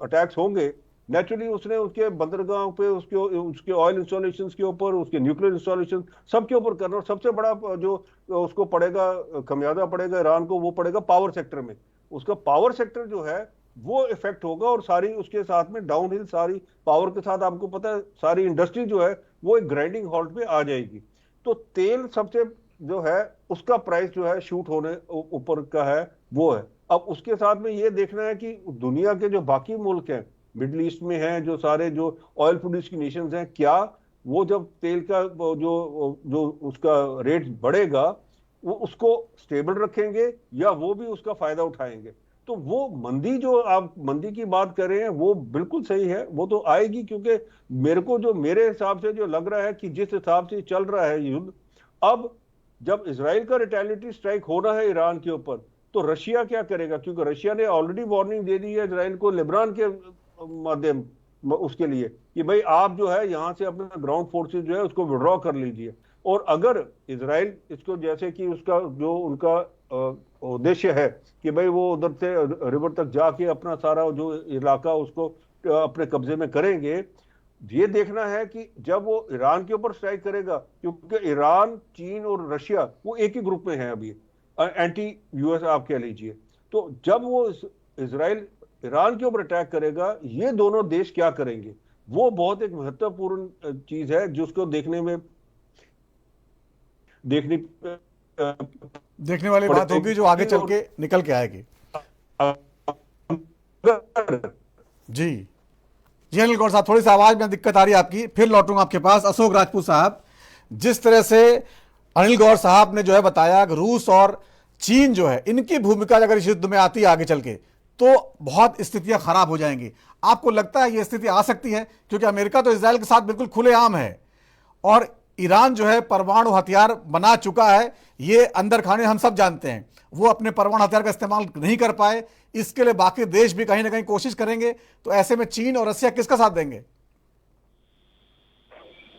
अटैक्स होंगे, नेचुरली उसने उसके बंदरगाह पे उसके ऑयल इंस्टॉलेशन के ऊपर, उसके न्यूक्लियर इंस्टॉलेशन सबके ऊपर करना, और सबसे बड़ा जो उसको पड़ेगा खमियाजा पड़ेगा ईरान को, वो पड़ेगा पावर सेक्टर में। उसका पावर सेक्टर जो है वो इफेक्ट होगा, और सारी उसके साथ में डाउन हिल, सारी पावर के साथ आपको पता है सारी इंडस्ट्री जो है वो एक ग्राइंडिंग हॉल्ट पे आ जाएगी। तो तेल सबसे जो है उसका प्राइस जो है शूट होने ऊपर का है वो है। अब उसके साथ में ये देखना है कि दुनिया के जो बाकी मुल्क हैं, मिडिल ईस्ट में हैं, जो सारे जो ऑयल प्रोड्यूसिंग नेशंस हैं, क्या वो जब तेल का जो उसका रेट बढ़ेगा वो उसको स्टेबल रखेंगे या वो भी उसका फायदा उठाएंगे? तो वो मंदी जो आप मंदी की बात कर रहे हैं वो बिल्कुल सही है, वो तो आएगी, क्योंकि मेरे हिसाब से जो लग रहा है कि जिस हिसाब से चल रहा है युद्ध, अब जब इजराइल का रिटेलिटरी स्ट्राइक होना है ईरान के ऊपर, तो रशिया क्या करेगा? क्योंकि रशिया ने ऑलरेडी वार्निंग दे दी है इजराइल को लेबनान के माध्यम उसके लिए कि भाई आप जो है यहां से अपना ग्राउंड फोर्सेस जो है उसको विड्रॉ कर लीजिए। और अगर इजराइल इसको, जैसे कि उसका जो उनका उद्देश्य है कि भाई वो उधर से रिवर तक जाके अपना सारा जो इलाका उसको अपने कब्जे में करेंगे, ये देखना है कि जब वो ईरान के ऊपर स्ट्राइक करेगा, क्योंकि ईरान, चीन और रशिया वो एक ही ग्रुप में है अभी, एंटी यूएस आप कह लीजिए। तो जब वो इजराइल ईरान के ऊपर अटैक करेगा, ये दोनों देश क्या करेंगे, वो बहुत एक महत्वपूर्ण चीज है जिसको देखने वाली बात होगी, जो आगे चल के निकल के आएगी। जी अनिल गौर साहब, थोड़ी सी आवाज में दिक्कत आ रही है आपकी, फिर लौटूंगा आपके पास। अशोक राजपूत साहब, जिस तरह से अनिल गौर साहब ने जो है बताया कि रूस और चीन जो है इनकी भूमिका अगर इस युद्ध में आती है आगे चल के तो बहुत स्थितियां खराब हो जाएंगी। आपको लगता है ये स्थिति आ सकती है? क्योंकि अमेरिका तो इजराइल के साथ बिल्कुल खुलेआम है और ईरान जो है परमाणु हथियार बना चुका है, ये अंदर खाने हम सब जानते हैं। वो अपने परमाणु हथियार का इस्तेमाल नहीं कर पाए, इसके लिए बाकी देश भी कहीं ना कहीं कोशिश करेंगे। तो ऐसे में चीन और रसिया किसका साथ देंगे?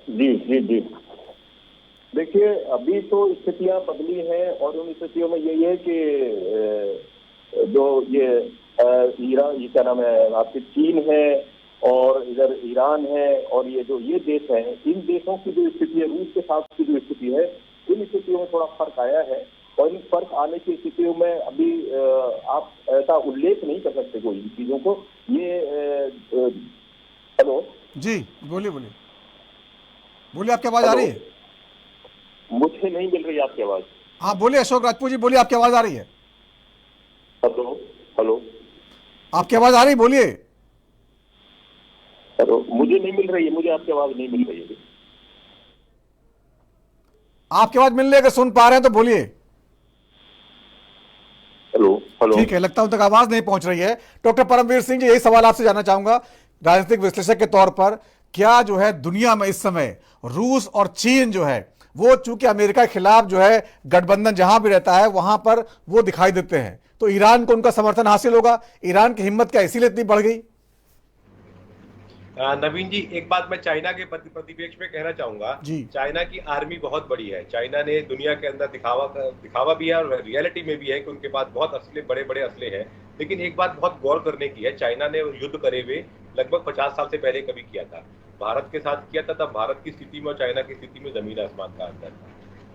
जी जी जी, देखिए अभी तो स्थितियां बदली हैं और उन स्थितियों में यही है कि जो ये ईरान, ये क्या नाम है आपके, चीन है और इधर ईरान है और ये देश हैं, इन देशों की जो स्थिति है, रूस के साथ की जो स्थिति है, इन स्थितियों में थोड़ा फर्क आया है। और इन फर्क आने की स्थितियों में अभी आप ऐसा उल्लेख नहीं कर सकते कोई इन चीजों को। ये हेलो जी, बोलिए बोलिए बोलिए, आपकी आवाज आ रही है? मुझे नहीं मिल रही आपकी आवाज। हाँ बोलिए अशोक राजपूत जी, बोलिए, आपकी आवाज आ रही है? हेलो हेलो, आपकी आवाज आ रही, बोलिए। हेलो, मुझे नहीं मिल रही है, मुझे आपकी आवाज नहीं मिल रही है। आपकी आवाज मिल रही है, अगर सुन पा रहे हैं तो बोलिए। हेलो हेलो, ठीक है, लगता है उन तक आवाज नहीं पहुंच रही है। डॉक्टर परमवीर सिंह जी, यही सवाल आपसे जानना चाहूंगा राजनीतिक विश्लेषक के तौर पर, क्या जो है दुनिया में इस समय रूस और चीन जो है वो चूंकि अमेरिका के खिलाफ जो है गठबंधन जहां भी रहता है वहां पर वो दिखाई देते हैं, तो ईरान को उनका समर्थन हासिल होगा? ईरान की हिम्मत क्या इसीलिए इतनी बढ़ गई? नवीन जी, एक बात मैं चाइना के प्रतिपेक्ष में कहना चाहूंगा। चाइना की आर्मी बहुत बड़ी है। चाइना ने दुनिया के अंदर दिखावा भी है और रियलिटी में भी है कि उनके पास बहुत असले, बड़े बड़े असले हैं। लेकिन एक बात बहुत गौर करने की है, चाइना ने युद्ध करे हुए लगभग 50 साल से पहले कभी किया था, भारत के साथ किया था। तब भारत की स्थिति में और चाइना की स्थिति में जमीन आसमान का अंतर था।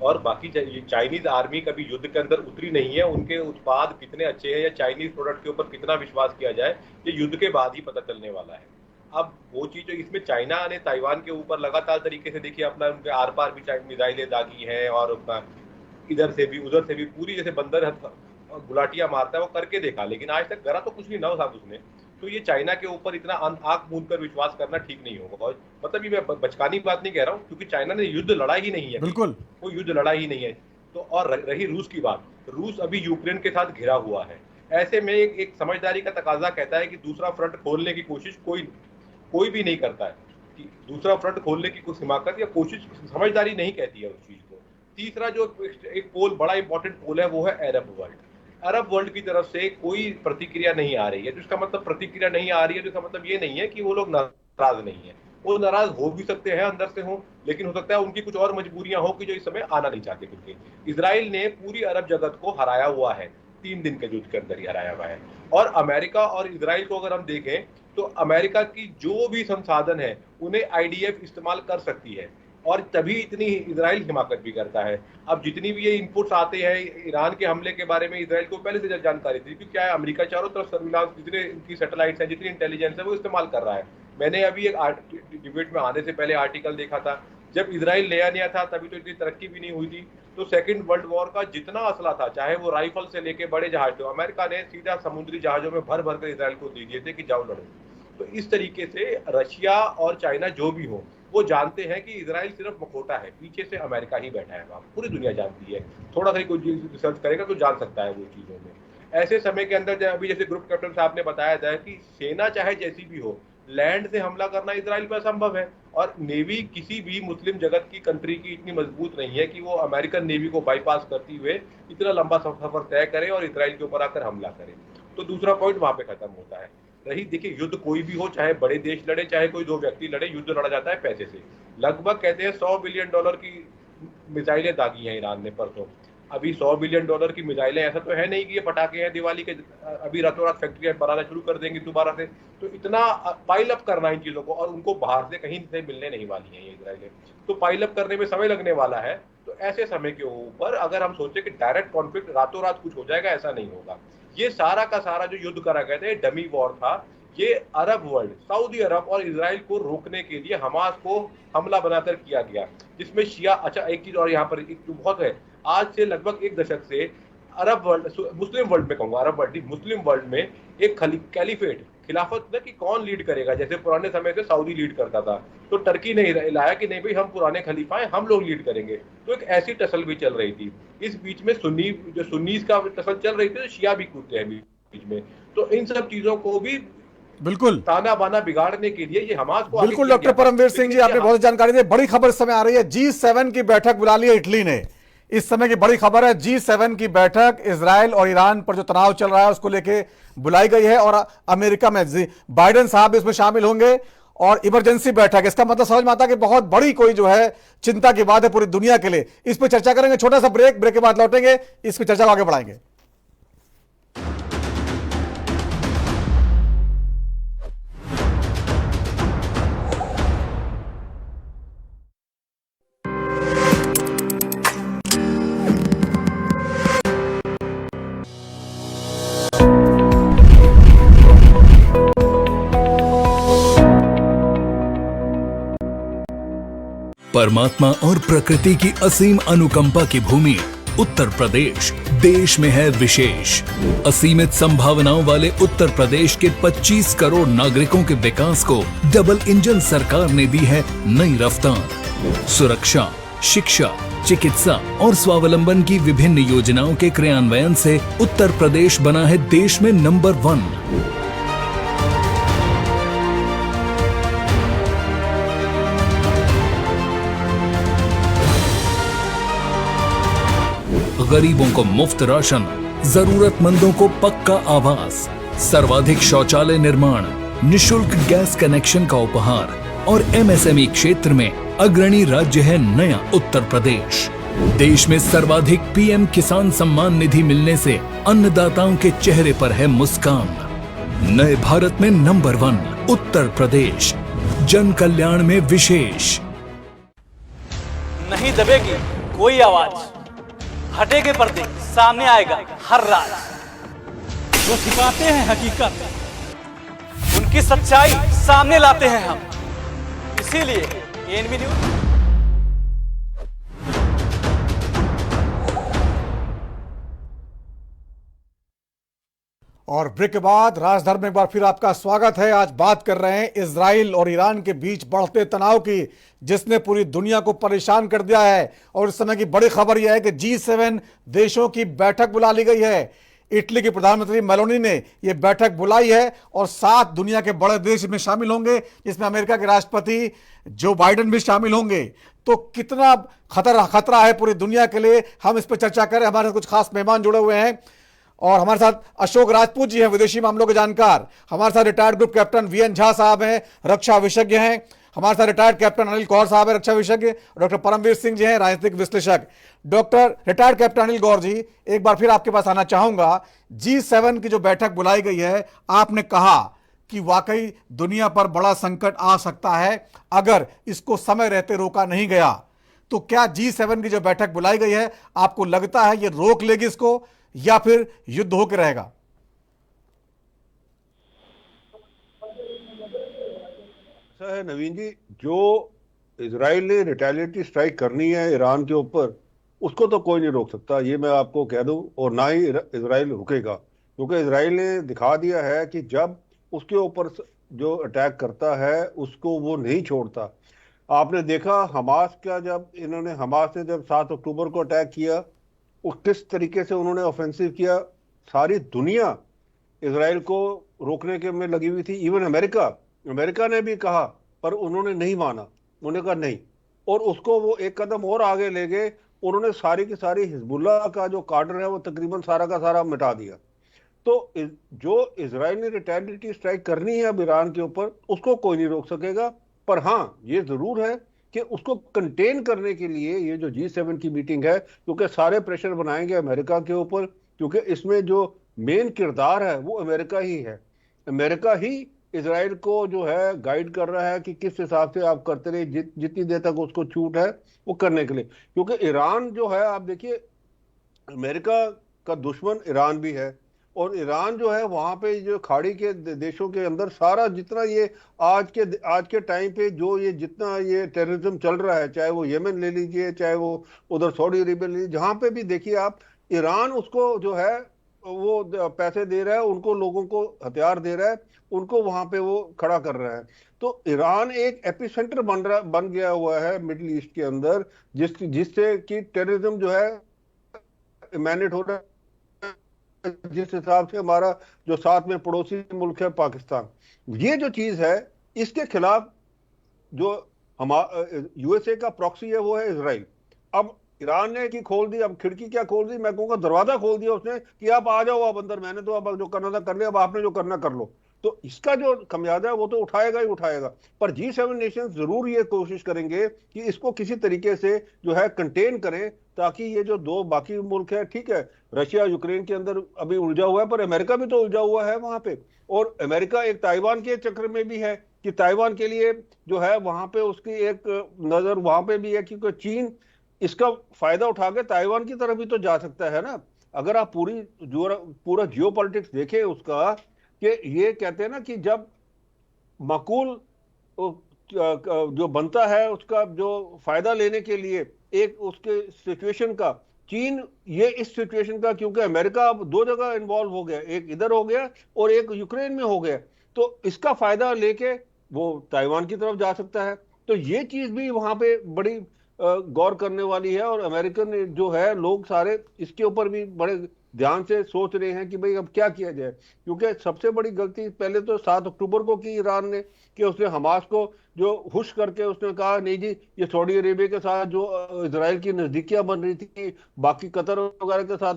और बाकी चाइनीज आर्मी कभी युद्ध के अंदर उतरी नहीं है। उनके उत्पाद कितने अच्छे हैं या चाइनीज प्रोडक्ट के ऊपर कितना विश्वास किया जाए, ये युद्ध के बाद ही पता चलने वाला है। अब वो चीज जो इसमें चाइना ने ताइवान के ऊपर लगातार तरीके से, देखिए अपना उनके आर पार भी मिसाइलें दागी हैं और इधर से भी उधर से भी पूरी जैसे बंदर गुलाटियां मारता है वो करके देखा, लेकिन आज तक करा तो कुछ नहीं ना था उसने। तो ये चाइना के ऊपर इतना आंख मूंद कर विश्वास करना ठीक नहीं होगा। मतलब ये मैं बचकानी बात नहीं कह रहा हूँ, क्योंकि चाइना ने युद्ध लड़ा ही नहीं है, बिल्कुल कोई युद्ध लड़ा ही नहीं है। तो और रही रूस की बात, रूस अभी यूक्रेन के साथ घिरा हुआ है। ऐसे में एक समझदारी का तकाजा कहता है कि दूसरा फ्रंट खोलने की कोशिश कोई भी नहीं करता है, कि दूसरा फ्रंट खोलने की कुछ हिमाकत या कोशिश, समझदारी नहीं कहती है उस चीज को। तीसरा जो एक पोल, बड़ा इंपॉर्टेंट पोल है, वो है अरब वर्ल्ड। अरब वर्ल्ड की तरफ से कोई प्रतिक्रिया नहीं आ रही है। जिसका मतलब प्रतिक्रिया नहीं आ रही है, जिसका मतलब ये नहीं है कि वो लोग नाराज नहीं है। वो नाराज हो भी सकते हैं, अंदर से हो, लेकिन हो सकता है उनकी कुछ और मजबूरियां हो कि जो इस समय आना नहीं चाहते। क्योंकि इजराइल ने पूरी अरब जगत को हराया हुआ है, 3 दिन के युद्ध के अंदर ही हराया हुआ है। और अमेरिका और इजराइल को अगर हम देखें तो अमेरिका की जो भी संसाधन है उन्हें आईडीएफ इस्तेमाल कर सकती है, और तभी इतनी इजराइल हिमाकत भी करता है। अब जितनी भी ये इनपुट्स आते हैं ईरान के हमले के बारे में, इजराइल को पहले से जानकारी थी, क्योंकि क्या है, अमेरिका चारों तरफ सर्विलांस, जितने इनकी सैटेलाइट्स हैं, जितनी इंटेलिजेंस है, वो इस्तेमाल कर रहा है। मैंने अभी एक डिबेट में आने से पहले आर्टिकल देखा था, जब इजराइल नया था तभी तो इतनी तरक्की भी नहीं हुई थी। तो सेकंड वर्ल्ड वॉर का जितना असला था, चाहे वो राइफल से लेके बड़े जहाज, तो अमेरिका ने सीधा समुद्री जहाजों में भर भर कर इजराइल को दे दिए थे कि जाओ लड़ो। तो इस तरीके से रशिया और चाइना जो भी हो, वो जानते हैं कि इजराइल सिर्फ मखोटा है, पीछे से अमेरिका ही बैठा है वहाँ, पूरी दुनिया जानती है। थोड़ा सा कोई रिसर्च करेगा तो जान सकता है वो चीज़ों में। ऐसे समय के अंदर अभी जैसे ग्रुप कैप्टन साहब ने बताया था कि सेना चाहे जैसी भी हो, लैंड से हमला करना इजराइल पर असंभव है। और नेवी किसी भी मुस्लिम जगत की कंट्री की इतनी मजबूत नहीं है कि वो अमेरिकन नेवी को बाईपास करते हुए इतना लंबा सफर तय करे और इजराइल के ऊपर आकर हमला करे। तो दूसरा पॉइंट वहां पे खत्म होता है। रही देखिए, युद्ध कोई भी हो, चाहे बड़े देश लड़े, चाहे कोई 2 व्यक्ति लड़े, युद्ध लड़ा जाता है पैसे से। लगभग कहते हैं $100 बिलियन की मिसाइलें दागी हैं ईरान ने परसों। अभी $100 बिलियन की मिसाइलें, ऐसा तो है नहीं कि ये पटाखे हैं दिवाली के, अभी रातों रात फैक्ट्रियां बनाना शुरू कर देंगे दोबारा से। तो इतना पाइल अप करना इन चीजों को, और उनको बाहर से कहीं से मिलने नहीं वाली है ये इजराइल, तो पाइल अप करने में समय लगने वाला है। तो ऐसे समय के ऊपर अगर हम सोचे कि डायरेक्ट कॉन्फ्लिक्ट रातों रात कुछ हो जाएगा, ऐसा नहीं होगा। ये सारा का सारा जो युद्ध करा गया था, डमी वॉर था। ये अरब वर्ल्ड, सऊदी अरब और इजराइल को रोकने के लिए हमास को हमला बनाकर किया गया, जिसमें शिया, अच्छा एक चीज और यहाँ पर एक बहुत है, आज से लगभग 1 दशक से अरब वर्ल्ड, मुस्लिम वर्ल्ड में कहूंगा, अरब वर्ल्ड मुस्लिम वर्ल्ड में एक कैलिफेट खिलाफत में कि कौन लीड करेगा, जैसे पुराने समय से सऊदी लीड करता था, तो टर्की ने लाया कि नहीं भाई हम पुराने खलीफा हैं, हम लोग लीड करेंगे। तो एक ऐसी टसल भी चल रही थी। इस बीच में सुन्नीस का टसल चल रही थी, तो शिया भी कूदते हैं बीच में। तो इन सब चीजों को भी बिल्कुल ताना बाना बिगाड़ने के लिए ये हमास को बिल्कुल। डॉक्टर परमवीर सिंह जी, आपने बहुत जानकारी दी। बड़ी खबर इस समय आ रही है, G7 की बैठक बुला ली है इटली ने। इस समय की बड़ी खबर है, G7 की बैठक इजराइल और ईरान पर जो तनाव चल रहा है उसको लेके बुलाई गई है, और अमेरिका में बाइडेन साहब इसमें शामिल होंगे और इमरजेंसी बैठक। इसका मतलब समझ में आता है कि बहुत बड़ी कोई जो है चिंता की बात है पूरी दुनिया के लिए। इस पर चर्चा करेंगे, छोटा सा ब्रेक के बाद लौटेंगे, इस पर चर्चा को आगे बढ़ाएंगे। परमात्मा और प्रकृति की असीम अनुकंपा की भूमि उत्तर प्रदेश देश में है विशेष। असीमित संभावनाओं वाले उत्तर प्रदेश के 25 करोड़ नागरिकों के विकास को डबल इंजन सरकार ने दी है नई रफ्तार। सुरक्षा, शिक्षा, चिकित्सा और स्वावलंबन की विभिन्न योजनाओं के क्रियान्वयन से उत्तर प्रदेश बना है देश में नंबर 1। गरीबों को मुफ्त राशन, जरूरतमंदों को पक्का आवास, सर्वाधिक शौचालय निर्माण, निशुल्क गैस कनेक्शन का उपहार और MSME क्षेत्र में अग्रणी राज्य है नया उत्तर प्रदेश। देश में सर्वाधिक PM किसान सम्मान निधि मिलने से अन्नदाताओं के चेहरे पर है मुस्कान। नए भारत में नंबर 1 उत्तर प्रदेश, जन कल्याण में विशेष। नहीं दबेगी कोई आवाज, हटेगे पर्दे, सामने आएगा हर राज। जो छिपाते हैं हकीकत, उनकी सच्चाई सामने लाते हैं हम, इसीलिए ANB न्यूज। और ब्रेक के बाद राजधर्म में एक बार फिर आपका स्वागत है। आज बात कर रहे हैं इजराइल और ईरान के बीच बढ़ते तनाव की, जिसने पूरी दुनिया को परेशान कर दिया है। और इस समय की बड़ी खबर यह है कि G7 देशों की बैठक बुला ली गई है। इटली के प्रधानमंत्री मेलोनी ने यह बैठक बुलाई है और 7 दुनिया के बड़े देश इसमें शामिल होंगे, जिसमें अमेरिका के राष्ट्रपति जो बाइडेन भी शामिल होंगे। तो कितना खतरा है पूरी दुनिया के लिए, हम इस पर चर्चा करें। हमारे कुछ खास मेहमान जुड़े हुए हैं और हमारे साथ अशोक राजपूत जी हैं, विदेशी मामलों के जानकार। हमारे साथ retired group captain VN Jha साहब हैं, रक्षा विशेषज्ञ हैं। हमारे साथ रिटायर्ड कैप्टन अनिल गौर साहब हैं, रक्षा विशेषज्ञ। डॉक्टर परमवीर सिंह जी हैं, राजनीतिक विश्लेषक। डॉक्टर रिटायर्ड कैप्टन अनिल गौर जी, एक बार फिर आपके पास आना चाहूंगा। G7 की जो बैठक बुलाई गई है, आपने कहा कि वाकई दुनिया पर बड़ा संकट आ सकता है अगर इसको समय रहते रोका नहीं गया। तो क्या G7 की जो बैठक बुलाई गई है, आपको लगता है ये रोक लेगी इसको, या फिर युद्ध होकर रहेगा? ऐसा है नवीन जी, जो इजराइल ने रिटेलिएटरी स्ट्राइक करनी है ईरान के ऊपर, उसको तो कोई नहीं रोक सकता, ये मैं आपको कह दूं। और ना ही इजराइल रुकेगा, क्योंकि इजराइल ने दिखा दिया है कि जब उसके ऊपर जो अटैक करता है उसको वो नहीं छोड़ता। आपने देखा हमास का, जब इन्होंने हमास ने जब 7 अक्टूबर को अटैक किया, वो किस तरीके से उन्होंने ऑफेंसिव किया। सारी दुनिया इजराइल को रोकने के में लगी हुई थी। इवन अमेरिका ने भी कहा, पर उन्होंने नहीं माना। उन्होंने कहा नहीं, और उसको वो एक कदम और आगे ले गए। उन्होंने सारी की सारी हिजबुल्ला का जो काडर है वो तकरीबन सारा का सारा मिटा दिया। तो जो इजराइल ने रिटेलिएटरी स्ट्राइक करनी है अब ईरान के ऊपर, उसको कोई नहीं रोक सकेगा। पर हाँ, ये जरूर है कि उसको कंटेन करने के लिए ये जो G7 की मीटिंग है, क्योंकि सारे प्रेशर बनाएंगे अमेरिका के ऊपर, क्योंकि इसमें जो मेन किरदार है वो अमेरिका ही है। अमेरिका ही इजराइल को जो है गाइड कर रहा है कि किस हिसाब से आप करते रहे, जितनी देर तक उसको छूट है वो करने के लिए। क्योंकि ईरान जो है, आप देखिए, अमेरिका का दुश्मन ईरान भी है, और ईरान जो है वहां पे जो खाड़ी के देशों के अंदर सारा जितना ये आज के टाइम पे जो ये जितना ये टेररिज्म चल रहा है, चाहे वो येमेन ले लीजिए, चाहे वो उधर सऊदी अरेबिया ले लीजिए, जहां पे भी देखिए आप, ईरान उसको जो है वो पैसे दे रहा है, उनको लोगों को हथियार दे रहा है, उनको वहां पे वो खड़ा कर रहा है। तो ईरान एक एपिसेंटर बन गया हुआ है मिडिल ईस्ट के अंदर, जिससे कि टेररिज्म जो है मैनेट हो रहा है, जिस हिसाब से हमारा जो साथ में पड़ोसी मुल्क है पाकिस्तान, ये जो चीज है इसके खिलाफ जो यूएसए का प्रॉक्सी है वो है इजराइल। अब ईरान ने की खोल दी, अब खिड़की क्या खोल दी, मैं कहूँगा दरवाजा खोल दिया उसने कि आप आ जाओ आप अंदर, मैंने तो अब जो करना था कर लिया, अब आपने जो करना कर लो। तो इसका जो खमियाजा है वो तो उठाएगा ही उठाएगा। पर G7 नेशन जरूर ये कोशिश करेंगे कि इसको किसी तरीके से जो है कंटेन करें, ताकि ये जो दो बाकी मुल्क है, ठीक है रशिया यूक्रेन के अंदर अभी उलझा हुआ है, पर अमेरिका भी तो उलझा हुआ है वहां पे, और अमेरिका एक ताइवान के चक्कर में भी है कि ताइवान के लिए जो है वहां पे उसकी एक नजर वहां पे भी है, क्योंकि चीन इसका फायदा उठा के ताइवान की तरफ भी तो जा सकता है ना। अगर आप पूरा जियोपॉलिटिक्स देखें उसका, कि ये कहते हैं ना कि जब माकूल जो बनता है उसका जो फायदा लेने के लिए एक उसके सिचुएशन का, चीन ये इस सिचुएशन का, क्योंकि अमेरिका अब दो जगह इन्वॉल्व हो गया, एक इधर हो गया और एक यूक्रेन में हो गया, तो इसका फायदा लेके वो ताइवान की तरफ जा सकता है। तो ये चीज भी वहां पे बड़ी गौर करने वाली है, और अमेरिकन जो है लोग सारे इसके ऊपर भी बड़े ध्यान से सोच रहे हैं कि भाई अब क्या किया जाए, क्योंकि सबसे बड़ी गलती पहले तो 7 अक्टूबर को की ईरान ने, कि उसने हमास को जो हुश करके उसने कहा नहीं जी ये सऊदी अरेबिया के साथ जो इजराइल की नजदीकियां बन रही थी, बाकी कतर वगैरह के साथ,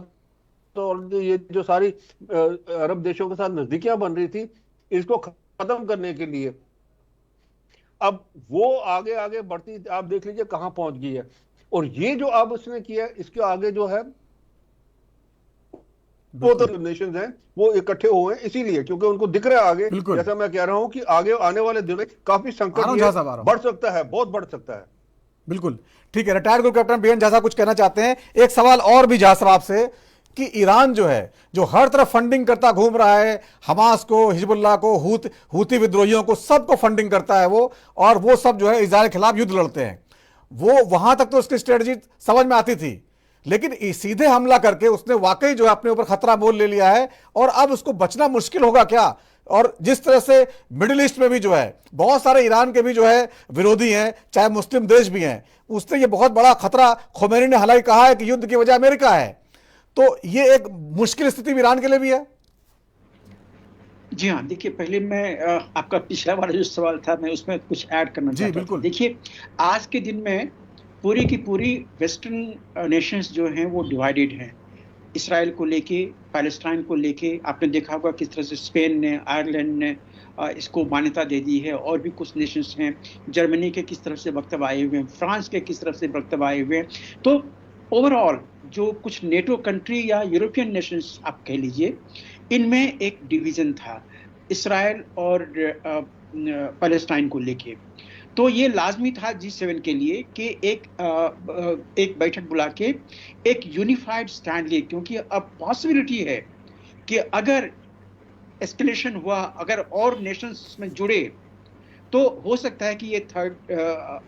तो ये जो सारी अरब देशों के साथ नजदीकियां बन रही थी, इसको खत्म करने के लिए अब वो आगे आगे बढ़ती, आप देख लीजिए कहां पहुंच गई है। और ये जो अब उसने किया, इसके आगे जो है वो तो नेशंस हैं वो इकट्ठे हुए हैं इसीलिए, क्योंकि उनको दिख रहा है आगे, जैसा मैं कह रहा हूं कि आगे आने वाले दिनों में काफी संकट बढ़ सकता है, बहुत बढ़ सकता है। बिल्कुल ठीक है। Retired group captain BN Jha कुछ कहना चाहते हैं। एक सवाल और भी झा साहब आपसे, कि ईरान जो है जो हर तरफ फंडिंग करता घूम रहा है, हमास को, हिजबुल्लाह को, हूती विद्रोहियों को, सबको फंडिंग करता है वो, और वो सब जो है इजराइल के खिलाफ युद्ध लड़ते हैं, वो वहां तक तो उसकी स्ट्रेटजी समझ में आती थी, लेकिन सीधे हमला करके उसने वाकई जो है अपने ऊपर खतरा मोल ले लिया है, और अब उसको बचना मुश्किल होगा क्या? और जिस तरह से मिडिल ईस्ट में भी जो है बहुत सारे ईरान के भी जो है विरोधी हैं, चाहे मुस्लिम देश भी हैं, उससे ये बहुत बड़ा खतरा खोमेनी ने हालांकि कहा है कि युद्ध की वजह अमेरिका है, तो ये एक मुश्किल स्थिति ईरान के लिए भी है। जी हाँ, देखिए पहले मैं आपका पिछला वाला जो सवाल था मैं उसमें कुछ ऐड करना चाहता हूं। देखिए आज के दिन में पूरी की पूरी वेस्टर्न नेशंस जो हैं वो डिवाइडेड हैं, इसराइल को लेके, पैलेस्टाइन को लेके। आपने देखा होगा किस तरह से स्पेन ने, आयरलैंड ने इसको मान्यता दे दी है, और भी कुछ नेशंस हैं, जर्मनी के किस तरफ से वक्तव्य आए हुए हैं, फ्रांस के किस तरफ से वक्तव्य आए हुए हैं। तो ओवरऑल जो कुछ नेटो कंट्री या यूरोपियन नेशंस आप कह लीजिए, इनमें एक डिवीजन था इसराइल और पैलेस्टाइन को लेके। तो ये लाजमी था G7 के लिए कि एक बैठक बुला के एक यूनिफाइड स्टैंड ले, क्योंकि अब पॉसिबिलिटी है कि अगर एस्केलेशन हुआ, अगर और नेशंस में जुड़े, तो हो सकता है कि ये थर्ड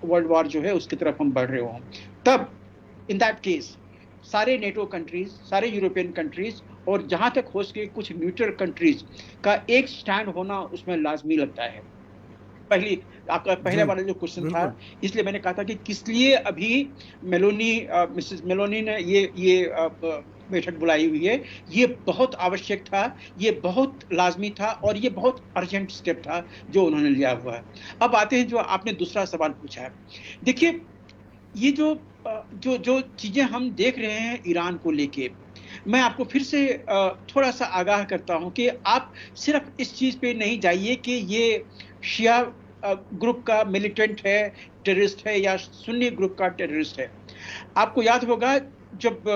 वर्ल्ड वॉर जो है उसकी तरफ हम बढ़ रहे हों। तब इन दैट केस सारे नेटो कंट्रीज, सारे यूरोपियन कंट्रीज, और जहां तक हो सके कुछ न्यूट्रल कंट्रीज का एक स्टैंड होना उसमें लाजमी लगता है। आपका पहले वाला जो क्वेश्चन था, इसलिए मैंने कहा था कि किस लिए अभी मिसेस मेलोनी ने ये बैठक बुलाई हुई है। ये बहुत आवश्यक था, ये बहुत लाजमी था, और ये बहुत अर्जेंट स्टेप था जो उन्होंने लिया हुआ है। अब आते हैं जो आपने दूसरा सवाल पूछा है। देखिए ये जो चीजें हम देख रहे हैं ईरान को लेके, मैं आपको फिर से थोड़ा सा आगाह करता हूं कि आप सिर्फ इस चीज पे नहीं जाइए कि ये शिया ग्रुप का मिलिटेंट है, टेररिस्ट है, या सुन्नी ग्रुप का टेररिस्ट है। आपको याद होगा जब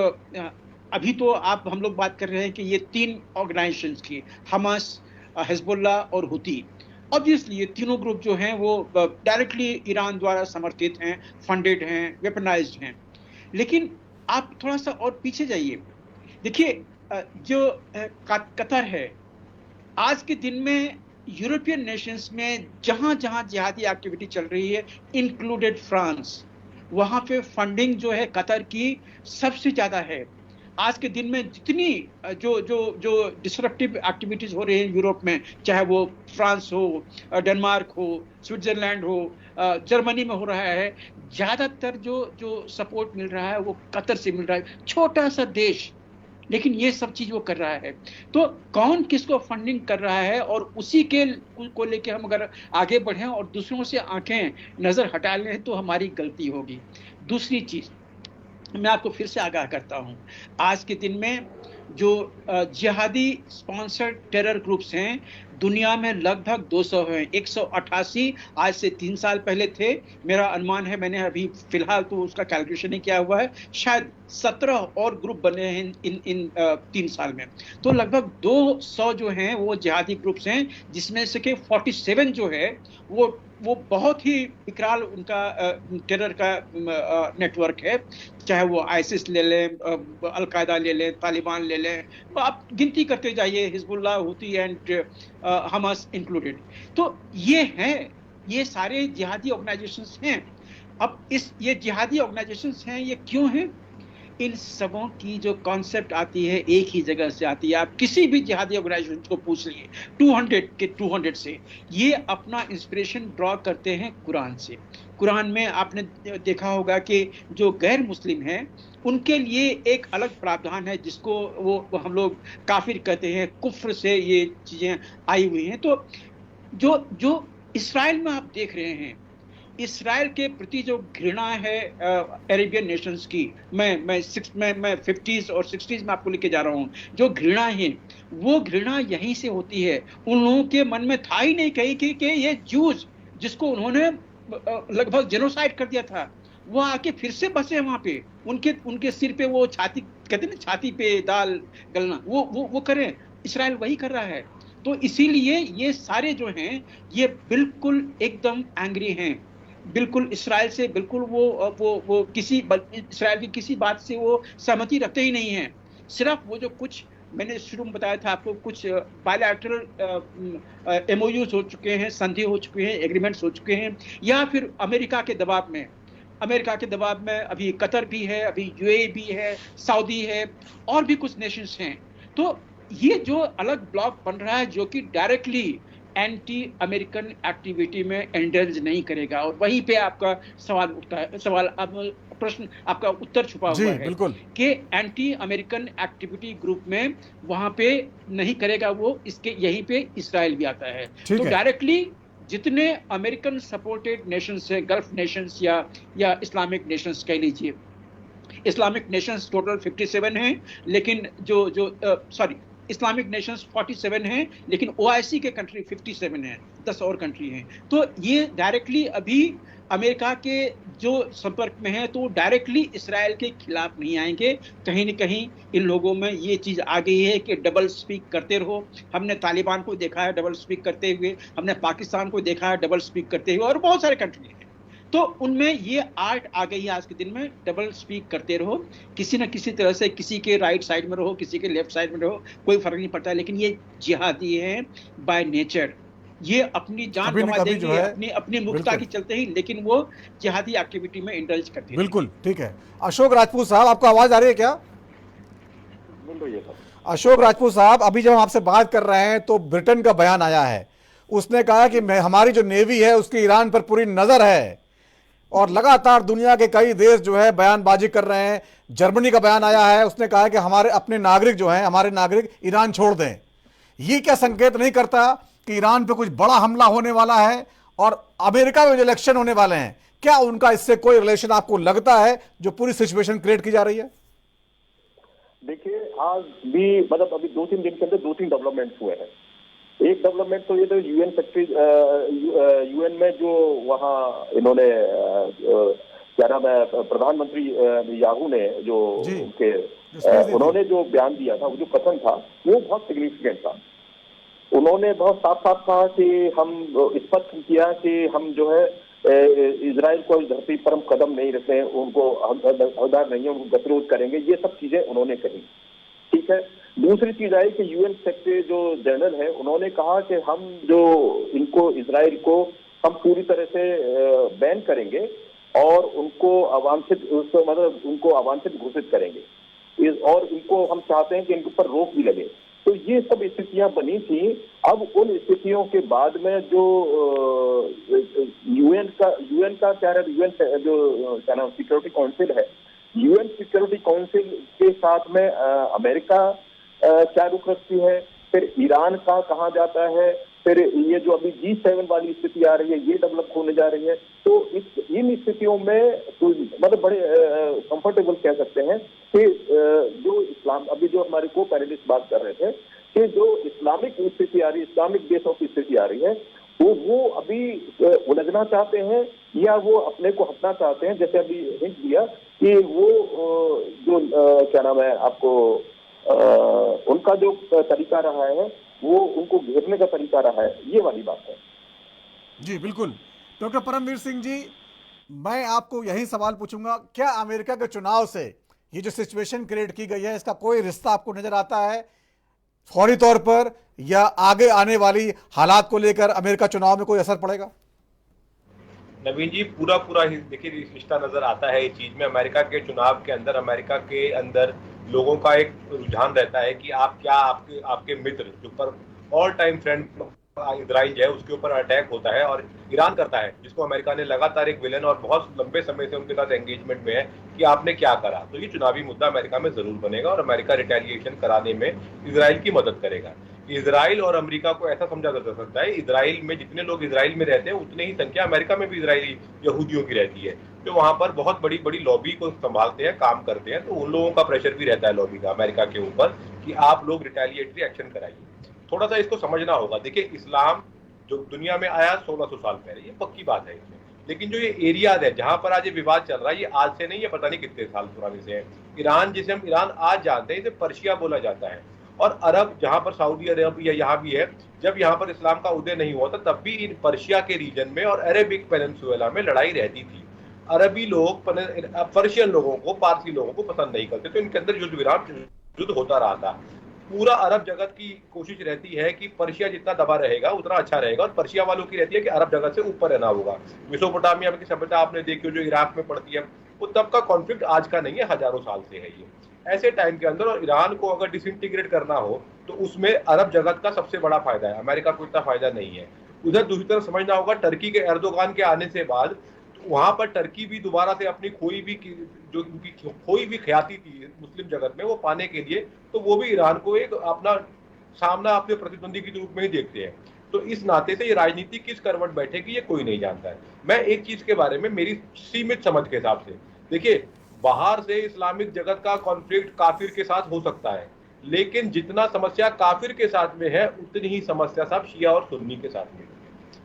अभी तो हम लोग बात कर रहे हैं कि ये 3 ऑर्गेनाइजेशंस की, हमास, हिजबुल्लाह और हुती। ऑब्वियसली ये तीनों ग्रुप जो हैं वो डायरेक्टली ईरान द्वारा समर्थित हैं, फंडेड हैं, वेपनाइज्ड हैं। लेकिन आप थोड़ा सा और पीछे जाइए, देखिए जो कतर है, आज के दिन में यूरोपियन नेशंस में जहां जहां जिहादी एक्टिविटी चल रही है, इंक्लूडेड फ्रांस, वहां पे फंडिंग जो है कतर की सबसे ज्यादा है। आज के दिन में जितनी जो जो जो डिसरप्टिव एक्टिविटीज हो रही हैं यूरोप में, चाहे वो फ्रांस हो, डेनमार्क हो, स्विट्जरलैंड हो, जर्मनी में हो रहा है, ज्यादातर जो जो सपोर्ट मिल रहा है वो कतर से मिल रहा है। छोटा सा देश, लेकिन ये सब चीज वो कर रहा है। तो कौन किसको फंडिंग कर रहा है, और उसी के को लेके हम अगर आगे बढ़ें और दूसरों से आंखें नजर हटा लें तो हमारी गलती होगी। दूसरी चीज मैं आपको फिर से आगाह करता हूं, आज के दिन में जो जिहादी स्पॉन्सर्ड टेरर ग्रुप्स हैं दुनिया में लगभग 200 हैं। 188 आज से 3 साल पहले थे, मेरा अनुमान है, मैंने अभी फिलहाल तो उसका कैलकुलेशन नहीं किया हुआ है, शायद 17 और ग्रुप बने हैं इन 3 साल में। तो लगभग 200 जो हैं वो जिहादी ग्रुप्स हैं, जिसमें से के 47 जो है वो बहुत ही विकराल उनका टेरर का नेटवर्क है। चाहे वो आईसिस ले लें, अलकायदा ले लें, तालिबान ले लें, आप गिनती करते जाइए, Hezbollah, Houthi and Hamas included. तो ये सारे जिहादी ऑर्गेनाइजेशंस हैं। अब ये जिहादी ऑर्गेनाइजेशंस हैं, ये क्यों हैं? इन सबों की जो कॉन्सेप्ट आती है एक ही जगह से आती है। आप किसी भी जिहादी ऑर्गेनाइजेशन को पूछ लिए, 200 से, ये अपना इंस्पिरेशन ड्रॉ करते हैं कुरान से। कुरान में आपने देखा होगा कि जो गैर मुस्लिम हैं उनके लिए एक अलग प्रावधान है, जिसको वो हम लोग काफिर कहते हैं, कुफ्र से ये चीजें आई हुई हैं। तो जो इस्राइल में आप देख रहे हैं, इस्राइल के प्रति जो घृणा है अरेबियन नेशंस की, मैं 50s और 60s में आपको लेके जा रहा हूँ, जो घृणा है वो घृणा यहीं से होती है। उन लोगों के मन में था ही नहीं कहीं कि ये जूस जिसको उन्होंने लगभग जेनोसाइड कर दिया था, वो आके फिर से बसे वहां पे, उनके सिर पे वो छाती, कहते हैं छाती पे दाल गलना, वो करें। इस्राइल वही कर रहा है। तो इसीलिए ये सारे जो हैं ये बिल्कुल एकदम एंग्री हैं, बिल्कुल इस्राइल से बिल्कुल वो इस्राइल की किसी बात से वो सहमति रखते ही नहीं हैं। सिर्फ वो जो कुछ मैंने शुरू में बताया था आपको, कुछ बायलैटरल एमओयूज हो चुके हैं, संधि हो चुके हैं, एग्रीमेंट्स हो चुके हैं, या फिर अमेरिका के दबाव में अभी कतर भी है, अभी यूएई भी है, सऊदी है, और भी कुछ नेशंस हैं। तो ये जो अलग ब्लॉक बन रहा है जो कि डायरेक्टली एंटी अमेरिकन एक्टिविटी में एंडल्ज नहीं करेगा, और वहीं पे आपका सवाल उठता है, प्रश्न आपका उत्तर छुपा हुआ है कि एंटी अमेरिकन एक्टिविटी ग्रुप में वहां पे नहीं करेगा वो, इसके यहीं पे इस्राइल भी आता है। तो डायरेक्टली जितने अमेरिकन सपोर्टेड नेशंस है, गल्फ नेशंस या इस्लामिक नेशंस कह लीजिए, इस्लामिक नेशंस टोटल 57 हैं, लेकिन इस्लामिक नेशंस 47 हैं, लेकिन ओआईसी के कंट्री 57 हैं, 10 और कंट्री हैं। तो ये डायरेक्टली अभी अमेरिका के जो संपर्क में है, तो डायरेक्टली इस्राइल के खिलाफ नहीं आएंगे। कहीं न कहीं इन लोगों में ये चीज आ गई है कि डबल स्पीक करते रहो। हमने तालिबान को देखा है डबल स्पीक करते हुए, हमने पाकिस्तान को देखा है डबल स्पीक करते हुए, और बहुत सारे कंट्री हैं। तो उनमें ये आर्ट आ गई है आज के दिन में, डबल स्पीक करते रहो, किसी न किसी तरह से, किसी के राइट साइड में रहो, किसी के लेफ्ट साइड में रहो, कोई फर्क नहीं पड़ता। लेकिन ये जिहादी है बाय नेचर, ये अपनी जान गंवा देंगे अपनी मुक्ता की चलते ही, लेकिन वो जिहादी एक्टिविटी में इंडल्ज करते हैं। बिल्कुल ठीक है। अशोक राजपूत साहब, आपको आवाज आ रही है क्या? अशोक राजपूत साहब, अभी जब हम आपसे बात कर रहे हैं तो ब्रिटेन का बयान आया है, उसने कहा कि हमारी जो नेवी है उसकी ईरान पर पूरी नजर है, और लगातार दुनिया के कई देश जो है बयानबाजी कर रहे हैं। जर्मनी का बयान आया है, उसने कहा है कि हमारे अपने नागरिक जो हैं, हमारे नागरिक ईरान छोड़ दें। ये क्या संकेत नहीं करता कि ईरान पे कुछ बड़ा हमला होने वाला है? और अमेरिका में जो इलेक्शन होने वाले हैं, क्या उनका इससे कोई रिलेशन आपको लगता है, जो पूरी सिचुएशन क्रिएट की जा रही है? देखिए, आज भी मतलब अभी 2-3 दिन के अंदर 2-3 डेवलपमेंट्स हुए हैं। एक डेवलपमेंट तो ये तो यूएन में जो वहाँ इन्होंने क्या नाम है, प्रधानमंत्री याहू ने जो उन्होंने जो बयान दिया था, वो जो कथन था, वो बहुत सिग्निफिकेंट था। उन्होंने बहुत साफ साफ कहा कि हम स्पष्ट किया कि हम जो है इजराइल को इस धरती पर हम कदम नहीं रखें, उनको हकदार नहीं है, उनको गतिरोध करेंगे, ये सब चीजें उन्होंने कही। ठीक है। दूसरी चीज आई कि यूएन सेक्रेटरी जो जनरल है, उन्होंने कहा कि हम जो इनको इजराइल को हम पूरी तरह से बैन करेंगे और उनको अवांछित घोषित करेंगे। और इनको हम चाहते हैं कि इनके ऊपर रोक भी लगे। तो ये सब स्थितियां बनी थी। अब उन स्थितियों के बाद में जो यूएन का क्या है, यूएन जो क्या नाम सिक्योरिटी काउंसिल है, यूएन सिक्योरिटी काउंसिल के साथ में अमेरिका क्या रुख रखती है, फिर ईरान का कहाँ जाता है, फिर ये जो अभी G7 वाली स्थिति आ रही है ये डेवलप होने जा रही है। तो इन स्थितियों में तो मतलब बड़े कंफर्टेबल कह सकते हैं कि जो इस्लाम, अभी जो हमारे को पैनलिस्ट बात कर रहे थे कि जो इस्लामिक स्थिति आ रही है, इस्लामिक देशों की स्थिति आ रही है, तो वो अभी उलझना चाहते हैं या वो अपने को हटना चाहते हैं। जैसे अभी हिंट दिया कि वो जो क्या नाम है आपको उनका जो तरीका रहा है वो उनको घेरने का तरीका रहा है, ये वाली बात है। जी बिल्कुल। डॉक्टर परमवीर सिंह जी, मैं आपको यही सवाल पूछूंगा, क्या अमेरिका के चुनाव से ये जो सिचुएशन क्रिएट की गई है इसका कोई रिश्ता आपको नजर आता है फौरी तौर पर, या आगे आने वाली हालात को लेकर अमेरिका चुनाव में कोई असर पड़ेगा? नवीन जी, पूरा ही देखिए रिश्ता नजर आता है इस चीज में। अमेरिका के चुनाव के अंदर, अमेरिका के अंदर लोगों का एक रुझान रहता है कि आप क्या, आपके मित्र जो पर ऑल टाइम फ्रेंड इजराइल है उसके ऊपर अटैक होता है और ईरान करता है, जिसको अमेरिका ने लगातार एक विलन और बहुत लंबे समय से उनके साथ एंगेजमेंट में है कि आपने क्या करा। तो ये चुनावी मुद्दा अमेरिका में जरूर बनेगा और अमेरिका रिटेलिएशन कराने में इजराइल की मदद करेगा। इजराइल और अमेरिका को ऐसा समझा जा सकता है, इजराइल में जितने लोग इजराइल में रहते हैं उतनी ही संख्या अमेरिका में भी इजरायली यहूदियों की रहती है, जो वहां पर बहुत बड़ी बड़ी लॉबी को संभालते हैं, काम करते हैं। तो उन लोगों का प्रेशर भी रहता है लॉबी का अमेरिका के ऊपर कि आप लोग रिटेलिएटरी एक्शन कराइए। थोड़ा सा इसको समझना होगा। देखिए, इस्लाम जो दुनिया में आया 1600 साल पहले, ये पक्की बात है इसमें, लेकिन जो ये एरियाज है जहां पर आज ये विवाद चल रहा है, ये आज से नहीं है, पता नहीं कितने साल पुराने से है। ईरान, जिसे हम ईरान आज जानते हैं, इसे पर्शिया बोला जाता है। और अरब, जहां पर सऊदी अरब या यहाँ भी है, जब यहाँ पर इस्लाम का उदय नहीं हुआ था तब भी इन पर्शिया के रीजन में और अरेबिक पेनिनसुला में लड़ाई रहती थी। अरबी लोग पर्शियन लोगों को, पारसी लोगों को पसंद नहीं करते, तो इनके अंदर युद्ध होता रहा था। पूरा अरब जगत की कोशिश रहती है कि पर्शिया जितना दबा रहेगा उतना अच्छा रहेगा, और पर्शिया वालों की रहती है कि अरब जगत से ऊपर रहना होगा। मेसोपोटामिया की सभ्यता आपने देखी जो इराक में पड़ती है, वो तब का कॉन्फ्लिक्ट आज का नहीं है, हजारों साल से है ये। ऐसे टाइम के अंदर और ईरान को अगर डिसइंटीग्रेट करना हो तो उसमें अरब जगत का सबसे बड़ा फायदा है, अमेरिका को इतना फायदा नहीं है। उधर दूसरी तरफ समझना होगा, टर्की के एर्दोगान के आने से बाद वहां पर टर्की भी दोबारा से अपनी खोई भी ख्याति थी मुस्लिम जगत में, वो पाने के लिए, तो वो भी ईरान को एक अपना सामना अपने प्रतिद्वंदी के रूप में ही देखते हैं। तो इस नाते से ये राजनीति किस करवट बैठेगी ये कोई नहीं जानता है। मैं एक चीज के बारे में, मेरी सीमित समझ के हिसाब से, देखिए, बाहर से इस्लामिक जगत का कॉन्फ्लिक्ट काफिर के साथ हो सकता है, लेकिन जितना समस्या काफिर के साथ में है उतनी ही समस्या साहब शिया और सुन्नी के साथ में।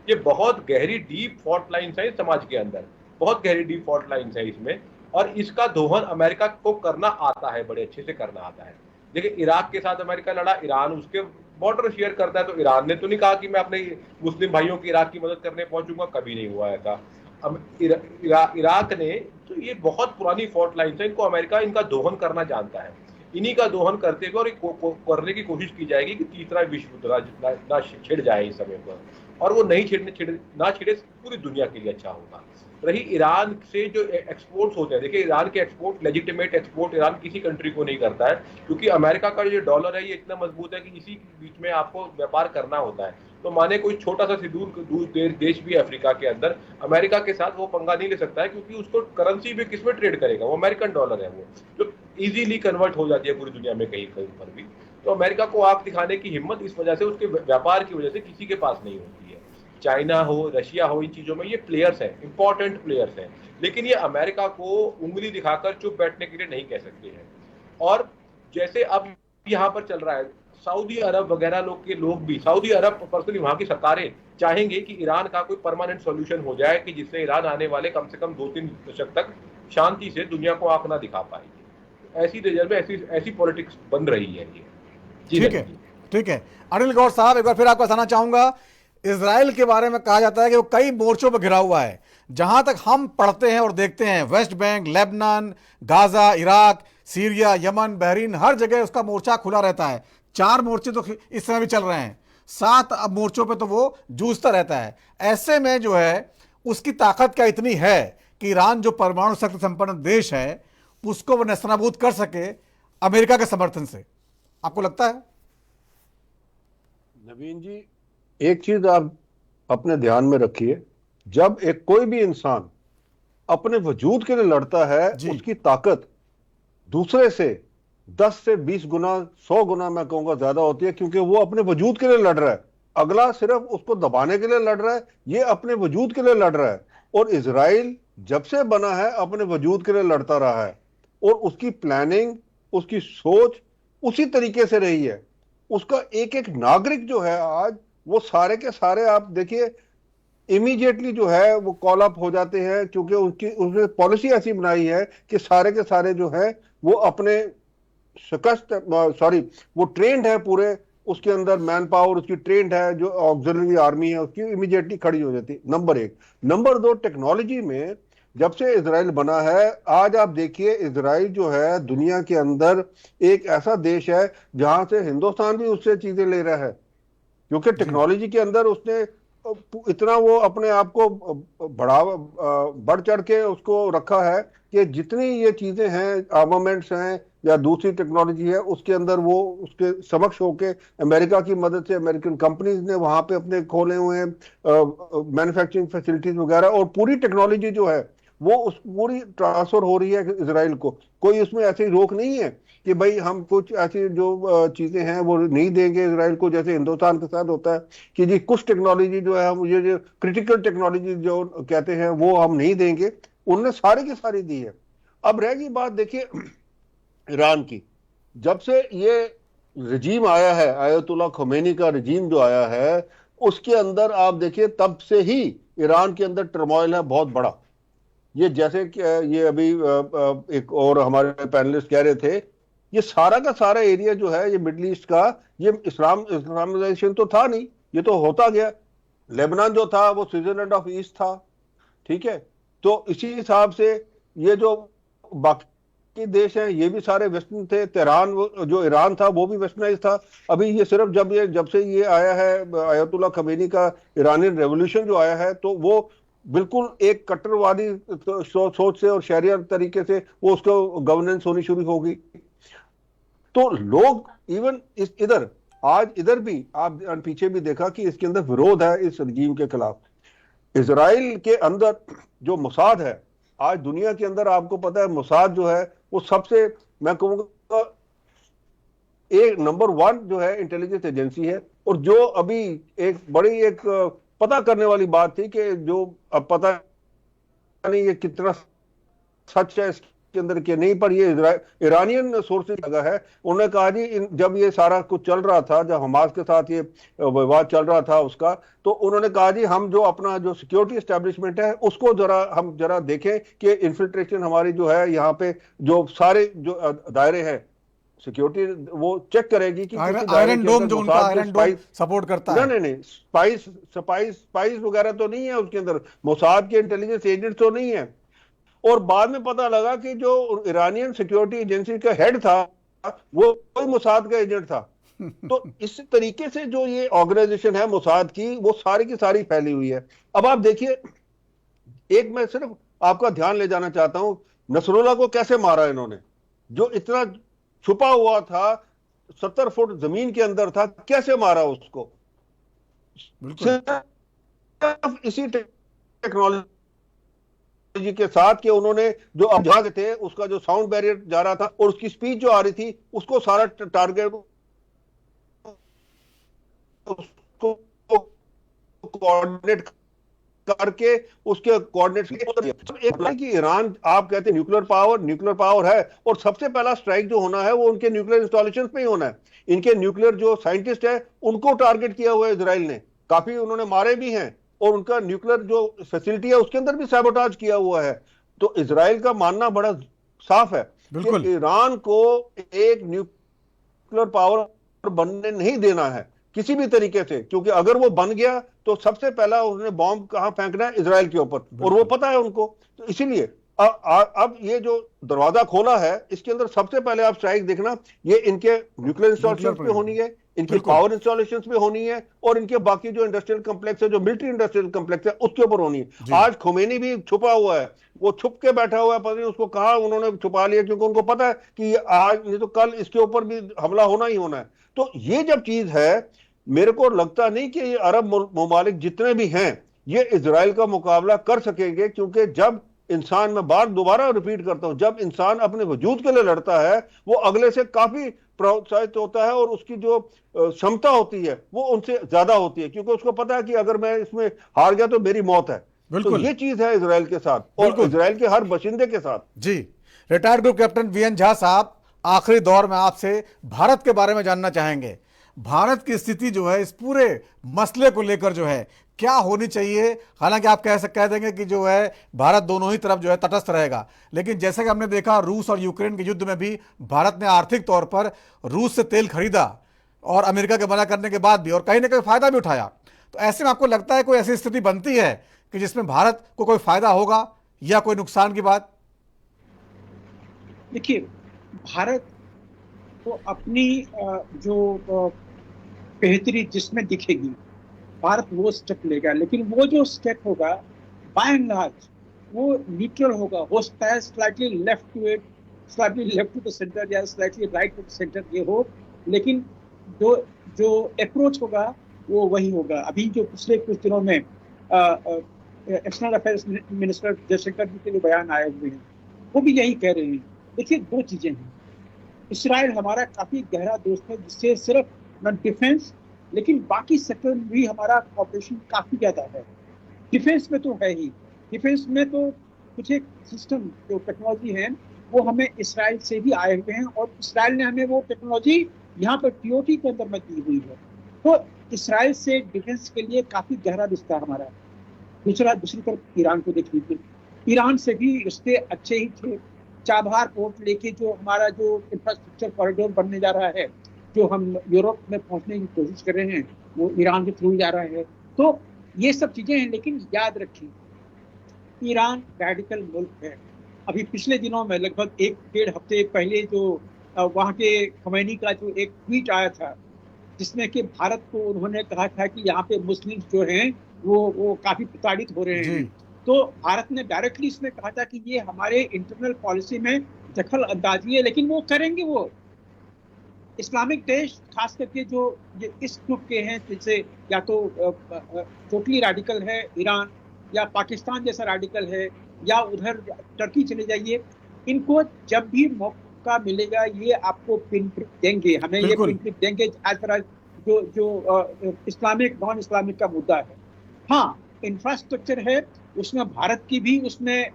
ये बहुत गहरी डीप फॉल्ट लाइन्स है समाज के अंदर, बहुत गहरी डीप फॉल्ट लाइन्स है इसमें, और इसका दोहन अमेरिका को करना आता है, बड़े अच्छे से करना आता है। देखिए, इराक के साथ अमेरिका लड़ा, ईरान उसके बॉर्डर शेयर करता है, तो ईरान ने तो नहीं कहा कि मैं अपने मुस्लिम भाइयों की इराक की मदद करने पहुंचूंगा, कभी नहीं हुआ ऐसा। इराक ने, तो ये बहुत पुरानी फॉल्ट लाइन्स है, इनको अमेरिका इनका दोहन करना जानता है। इन्हीं का दोहन करते हुए और करने की कोशिश की जाएगी कि तीसरा विश्व युद्ध ना छिड़ जाए इस समय पर, और वो नहीं छिड़े पूरी दुनिया के लिए अच्छा होगा। रही ईरान से जो एक्सपोर्ट्स होते हैं, देखिए, ईरान के एक्सपोर्ट, लेजिटिमेट एक्सपोर्ट ईरान किसी कंट्री को नहीं करता है, क्योंकि अमेरिका का जो डॉलर है ये इतना मजबूत है कि इसी के बीच में आपको व्यापार करना होता है। तो माने कोई छोटा सा दूर देश भी अफ्रीका के अंदर अमेरिका के साथ वो पंगा नहीं ले सकता है, क्योंकि उसको करेंसी भी किसमें ट्रेड करेगा, वो अमेरिकन डॉलर है, वो जो इजीली कन्वर्ट हो जाती है पूरी दुनिया में कहीं पर भी। तो अमेरिका को आंख दिखाने की हिम्मत इस वजह से, उसके व्यापार की वजह से किसी के पास नहीं होती है। चाइना हो, रशिया हो, इन चीजों में ये प्लेयर्स हैं, इंपॉर्टेंट प्लेयर्स हैं, लेकिन ये अमेरिका को उंगली दिखाकर चुप बैठने के लिए नहीं कह सकते हैं। और जैसे अब यहाँ पर चल रहा है, सऊदी अरब वगैरह लोग भी, सऊदी अरब पर्सनली वहां की सरकारें चाहेंगे कि ईरान का कोई परमानेंट सॉल्यूशन हो जाए, कि जिससे ईरान आने वाले कम से कम 2-3 दशक तक शांति से दुनिया को आंख ना दिखा पाएगी। ऐसी रीजन में ऐसी पॉलिटिक्स बन रही है ये। ठीक है अनिल गौर साहब, एक बार फिर आपको बताना चाहूंगा, इजराइल के बारे में कहा जाता है कि वो कई मोर्चों पर घिरा हुआ है। जहां तक हम पढ़ते हैं और देखते हैं, West Bank, Lebanon, Gaza, Iraq, Syria, Yemen, Bahrain, हर जगह उसका मोर्चा खुला रहता है। 4 मोर्चे तो इस समय भी चल रहे हैं, 7 मोर्चों पे तो वो जूझता रहता है। ऐसे में जो है उसकी ताकत क्या इतनी है कि ईरान जो परमाणु शक्ति संपन्न देश है उसको वो नेस्तनाबूद कर सके। अमेरिका के समर्थन से, आपको लगता है? नवीन जी, एक चीज आप अपने ध्यान में रखिए, जब एक कोई भी इंसान अपने वजूद के लिए लड़ता है, उसकी ताकत दूसरे से 10 से 20 गुना 100 गुना मैं कहूंगा ज्यादा होती है, क्योंकि वो अपने वजूद के लिए लड़ रहा है। अगला सिर्फ उसको दबाने के लिए लड़ रहा है, ये अपने वजूद के लिए लड़ रहा है। और इजराइल जब से बना है अपने वजूद के लिए लड़ता रहा है, और उसकी प्लानिंग, उसकी सोच उसी तरीके से रही है। उसका एक एक नागरिक जो है आज, वो सारे के सारे आप देखिए इमीडिएटली जो है वो कॉल अप हो जाते हैं, क्योंकि उसने पॉलिसी ऐसी बनाई है कि सारे के सारे जो है वो अपने वो ट्रेंड है पूरे, उसके अंदर मैन पावर उसकी ट्रेंड है, जो ऑक्सिलरी आर्मी है उसकी इमीडिएटली खड़ी हो जाती है। नंबर 1। नंबर 2, टेक्नोलॉजी में जब से इजराइल बना है, आज आप देखिए इजराइल जो है दुनिया के अंदर एक ऐसा देश है जहां से हिंदुस्तान भी उससे चीजें ले रहा है, क्योंकि टेक्नोलॉजी के अंदर उसने इतना वो अपने आप को बढ़ चढ़ के उसको रखा है कि जितनी ये चीजें हैं, आर्मामेंट्स हैं या दूसरी टेक्नोलॉजी है, उसके अंदर वो उसके समक्ष होके अमेरिका की मदद से अमेरिकन कंपनीज ने वहां पे अपने खोले हुए हैं मैन्युफैक्चरिंग फैसिलिटीज वगैरह, और पूरी टेक्नोलॉजी जो है वो उस पूरी ट्रांसफर हो रही है इजराइल को। कोई उसमें ऐसी रोक नहीं है कि भाई हम कुछ ऐसी जो चीजें हैं वो नहीं देंगे इजराइल को, जैसे हिंदुस्तान के साथ होता है कि जी कुछ टेक्नोलॉजी जो है हम ये जो क्रिटिकल टेक्नोलॉजी जो कहते हैं वो हम नहीं देंगे, उनने सारी की सारी दी है। अब रह गई बात देखिए ईरान की, जब से ये रजीम आया है, आयतुल्ला खमेनी का रजीम जो आया है, उसके अंदर आप देखिए तब से ही ईरान के अंदर टर्मोइल है बहुत बड़ा। ये जैसे कि ये अभी एक और हमारे पैनलिस्ट कह रहे थे, ये सारा का सारा एरिया जो है ये मिडिल ईस्ट का, ये इस्लामाइजेशन तो था नहीं, ये तो होता गया। लेबनान जो था वो स्विट्जरलैंड ऑफ ईस्ट था, ठीक है। तो इसी हिसाब से ये जो बाकी देश हैं ये भी सारे वेस्टर्न थे। तेहरान जो ईरान था वो भी वेस्टर्नाइज था। अभी ये सिर्फ जब से ये आया है आयतुल्ला खमेनी का ईरानियन रेवोल्यूशन जो आया है, तो वो बिल्कुल एक कट्टरवादी सोच से और शरिया तरीके से वो उसको गवर्नेंस होनी शुरू होगी। तो लोग इवन इधर आज इधर भी आप पीछे भी देखा कि इसके अंदर विरोध है इस रजीम के खिलाफ। इजराइल के अंदर जो मोसाद है, आज दुनिया के अंदर आपको पता है मोसाद जो है वो सबसे, मैं कहूंगा एक नंबर 1 जो है इंटेलिजेंस एजेंसी है। और जो अभी एक पता करने वाली बात थी कि जो अब पता नहीं ये कितना सच है इसके अंदर के नहीं, पर ये ईरानियन सोर्सेज लगा है। उन्होंने कहा जी जब ये सारा कुछ चल रहा था, जब हमास के साथ ये विवाद चल रहा था उसका, तो उन्होंने कहा जी हम जो अपना जो सिक्योरिटी एस्टेब्लिशमेंट है उसको हम जरा देखें कि इन्फिल्ट्रेशन हमारी जो है यहाँ पे जो सारे जो दायरे हैं सिक्योरिटी वो चेक करेगी कि आयरन डोम जो उनका आयरन डोम सपोर्ट करता है। नहीं स्पाइस वगैरह तो नहीं है उसके अंदर, मोसाद के इंटेलिजेंस एजेंट तो नहीं है। और बाद में पता लगा कि जो ईरानियन सिक्योरिटी एजेंसी का हेड था वो कोई मोसाद का एजेंट था। तो इस तरीके से जो ये ऑर्गेनाइजेशन है मोसाद की, वो सारी की सारी फैली हुई है। अब आप देखिए, एक मैं सिर्फ आपका ध्यान ले जाना चाहता हूं, नसरुल्लाह को कैसे मारा इन्होंने, जो इतना छुपा हुआ था 70 फुट जमीन के अंदर था, कैसे मारा उसको? सिर्फ इसी टेक्नोलॉजी के साथ कि उन्होंने जो अब जहां थे उसका जो साउंड बैरियर जा रहा था और उसकी स्पीच जो आ रही थी उसको सारा टारगेट उसको कोऑर्डिनेट करके उसके कोऑर्डिनेट्स कि ईरान आप कहते हैं न्यूक्लियर पावर है, और सबसे पहला स्ट्राइक जो होना है वो उनके न्यूक्लियर इंस्टॉलेशन पे ही होना है। इनके न्यूक्लियर जो साइंटिस्ट है उनको टारगेट किया हुआ है इजराइल ने, काफी उन्होंने मारे भी हैं, और उनका न्यूक्लियर जो फैसिलिटी है उसके अंदर भी सैबोटाज किया हुआ है। तो इजराइल का मानना बड़ा साफ है कि ईरान को एक न्यूक्लियर पावर बनने नहीं देना है किसी भी तरीके से, क्योंकि अगर वो बन गया तो सबसे पहला उसने बॉम्ब कहां फेंकना है? इजराइल के ऊपर, और वो पता है उनको। तो इसीलिए अब ये जो दरवाजा खोला है इसके अंदर सबसे पहले आप स्ट्राइक देखना, ये इनके न्यूक्लियर इंस्टॉलेशन पे होनी है, इनकी पावर इंस्टॉलेशंस भी होनी है और इनके बाकी जो इंडस्ट्रियल कॉम्प्लेक्स है, जो मिलिट्री इंडस्ट्रियल कॉम्प्लेक्स है, उसके ऊपर होनी है। आज खोमेनी भी छुपा हुआ है, वो छुप के बैठा हुआ है, पता नहीं उसको कहा उन्होंने छुपा लिया, क्योंकि उनको पता है कि आज नहीं तो कल इसके ऊपर भी हमला होना ही होना है। तो ये जब चीज है, मेरे को लगता नहीं कि ये अरब ममालिक जितने भी हैं ये इजराइल का मुकाबला कर सकेंगे, क्योंकि जब इंसान, मैं बात दोबारा रिपीट करता हूं, जब इंसान अपने वजूद के लिए लड़ता है वो अगले से काफी प्रोत्साहित होता है और उसकी जो क्षमता होती है वो उनसे ज्यादा होती है, क्योंकि उसको पता है कि अगर मैं इसमें हार गया तो मेरी मौत है। तो ये चीज है इजराइल के साथ और इजराइल के हर बशिंदे के साथ। जी, retired group captain VN Jha साहब, आखिरी दौर में आपसे भारत के बारे में जानना चाहेंगे। भारत की स्थिति जो है इस पूरे मसले को लेकर जो है क्या होनी चाहिए? हालांकि आप कह देंगे कि जो है भारत दोनों ही तरफ जो है तटस्थ रहेगा, लेकिन जैसे कि हमने देखा रूस और यूक्रेन के युद्ध में भी भारत ने आर्थिक तौर पर रूस से तेल खरीदा और अमेरिका के मना करने के बाद भी, और कहीं ना कहीं फायदा भी उठाया। तो ऐसे में आपको लगता है कोई ऐसी स्थिति बनती है कि जिसमें भारत को कोई फायदा होगा या कोई नुकसान की बात? देखिए, भारत को अपनी जो बेहतरी जिसमें दिखेगी भारत वो स्टेप लेगा, लेकिन वो जो स्टेप होगा बाय एंड लार्ज वो न्यूट्रल होगा, हो सकता है slightly left to it, slightly left to the centre या slightly right to the centre ये हो, लेकिन जो अप्रोच होगा वो वही होगा। अभी जो पिछले कुछ दिनों में एक्सटर्नल अफेयर्स मिनिस्टर जयशंकर जी के लिए बयान आए हुए हैं, वो भी यही कह रहे हैं। देखिए, दो चीजें हैं, इसराइल हमारा काफी गहरा दोस्त है, जिससे सिर्फ न डिफेंस लेकिन बाकी सेक्टर में भी हमारा कॉपरेशन काफी ज्यादा है। डिफेंस में तो है ही, डिफेंस में तो कुछ एक सिस्टम जो टेक्नोलॉजी है वो हमें इसराइल से भी आए हुए हैं और इसराइल ने हमें वो टेक्नोलॉजी यहाँ पर टीओटी के अंदर में दी हुई है। तो इसराइल से डिफेंस के लिए काफी गहरा रिश्ता हमारा। दूसरी तरफ ईरान को देख लीजिए, ईरान से भी रिश्ते अच्छे ही थे। चाबहार पोर्ट लेके जो हमारा जो इंफ्रास्ट्रक्चर कॉरिडोर बनने जा रहा है, जो हम यूरोप में पहुंचने की कोशिश कर रहे हैं, वो ईरान के थ्रू जा रहा है। तो ये सब चीजें हैं, लेकिन याद रखिए ईरान रेडिकल मुल्क है। अभी पिछले दिनों में लगभग 1-1.5 हफ्ते पहले जो वहाँ के खमैनी का जो एक ट्वीट आया था, जिसमें कि भारत को उन्होंने कहा था कि यहाँ पे मुस्लिम जो हैं वो काफी प्रताड़ित हो रहे हैं। तो भारत ने डायरेक्टली इसमें कहा था कि ये हमारे इंटरनल पॉलिसी में दखल अंदाजी है, लेकिन वो करेंगे वो इस्लामिक देश, खास करके जो ये इस ग्रुप के हैं, जैसे या तो टोटली रेडिकल है ईरान या पाकिस्तान जैसा रेडिकल है या उधर टर्की चले जाइए, इनको जब भी मौका मिलेगा ये आपको पिन देंगे, हमें ये पिन देंगे एज पर जो इस्लामिक नॉन इस्लामिक का मुद्दा है। हाँ, इंफ्रास्ट्रक्चर है, उसमें भारत की भी उसमें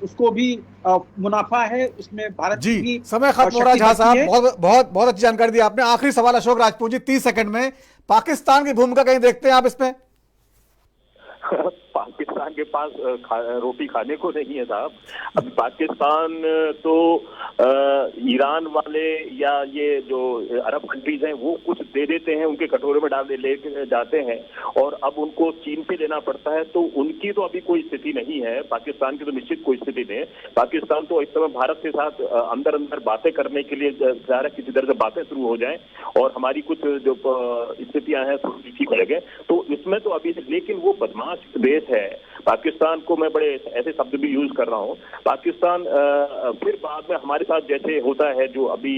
उसको भी मुनाफा है, उसमें भारत जी की समय खत्म हो रहा है। झा साहब, बहुत अच्छी जानकारी दी आपने। आखिरी सवाल अशोक राजपूत जी, 30 सेकंड में, पाकिस्तान की भूमिका कहीं देखते हैं आप इसमें? पाकिस्तान के पास रोटी खाने को नहीं है साहब। अब पाकिस्तान तो ईरान वाले या ये जो अरब कंट्रीज हैं वो कुछ दे देते हैं, उनके कटोरे में डाल ले जाते हैं और अब उनको चीन पे लेना पड़ता है। तो उनकी तो अभी कोई स्थिति नहीं है, पाकिस्तान की तो निश्चित कोई स्थिति नहीं है। पाकिस्तान तो इस समय भारत के साथ अंदर अंदर बातें करने के लिए चाह रहा है, किसी तरह से बातें शुरू हो जाएं और हमारी कुछ जो स्थितियां हैं ठीक हो जाए। तो इसमें तो अभी, लेकिन वो बदमाश देश है पाकिस्तान को मैं बड़े ऐसे शब्द भी यूज कर रहा हूँ। पाकिस्तान फिर बाद में हमारे साथ जैसे होता है, जो अभी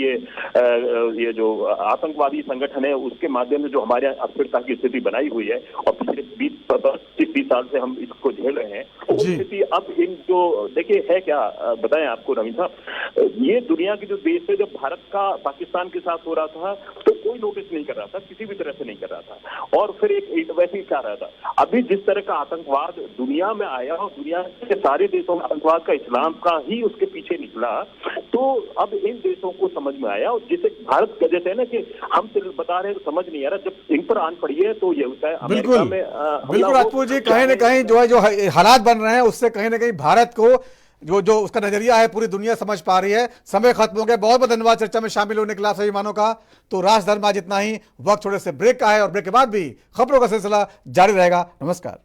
ये जो आतंकवादी संगठन है उसके माध्यम से जो हमारे यहाँ अस्थिरता की स्थिति बनाई हुई है और पिछले 20 साल से हम इसको झेल रहे हैं, वो स्थिति अब इन जो देखिए है क्या बताएं आपको नवीन साहब, ये दुनिया के जो देश है, जब भारत का पाकिस्तान के साथ हो रहा था तो कोई नोटिस नहीं कर रहा था, किसी भी तरह से नहीं कर रहा था और फिर एक वैसे ही क्या रहा था। अभी जिस तरह का आतंकवाद दुनिया में आया और दुनिया के सारे देशों में आतंकवाद का, इस्लाम का ही उसके पीछे निकला, तो अब इन देशों को समझ में आया। और जैसे भारत का जैसे है ना कि हम बता रहे हैं तो समझ नहीं आ रहा, जब इन पर आन पड़ी है तो ये होता है। अमेरिका में बिल्कुल राजपूत जी, कहीं ना कहीं जो हालात बन रहे हैं उससे कहीं ना कहीं भारत को जो उसका नजरिया है पूरी दुनिया समझ पा रही है। समय खत्म हो गया, बहुत बहुत धन्यवाद चर्चा में शामिल होने के लिए सभी मेहमानों का। तो राज धर्म आज इतना ही, वक्त थोड़े से ब्रेक का है और ब्रेक के बाद भी खबरों का सिलसिला जारी रहेगा। नमस्कार।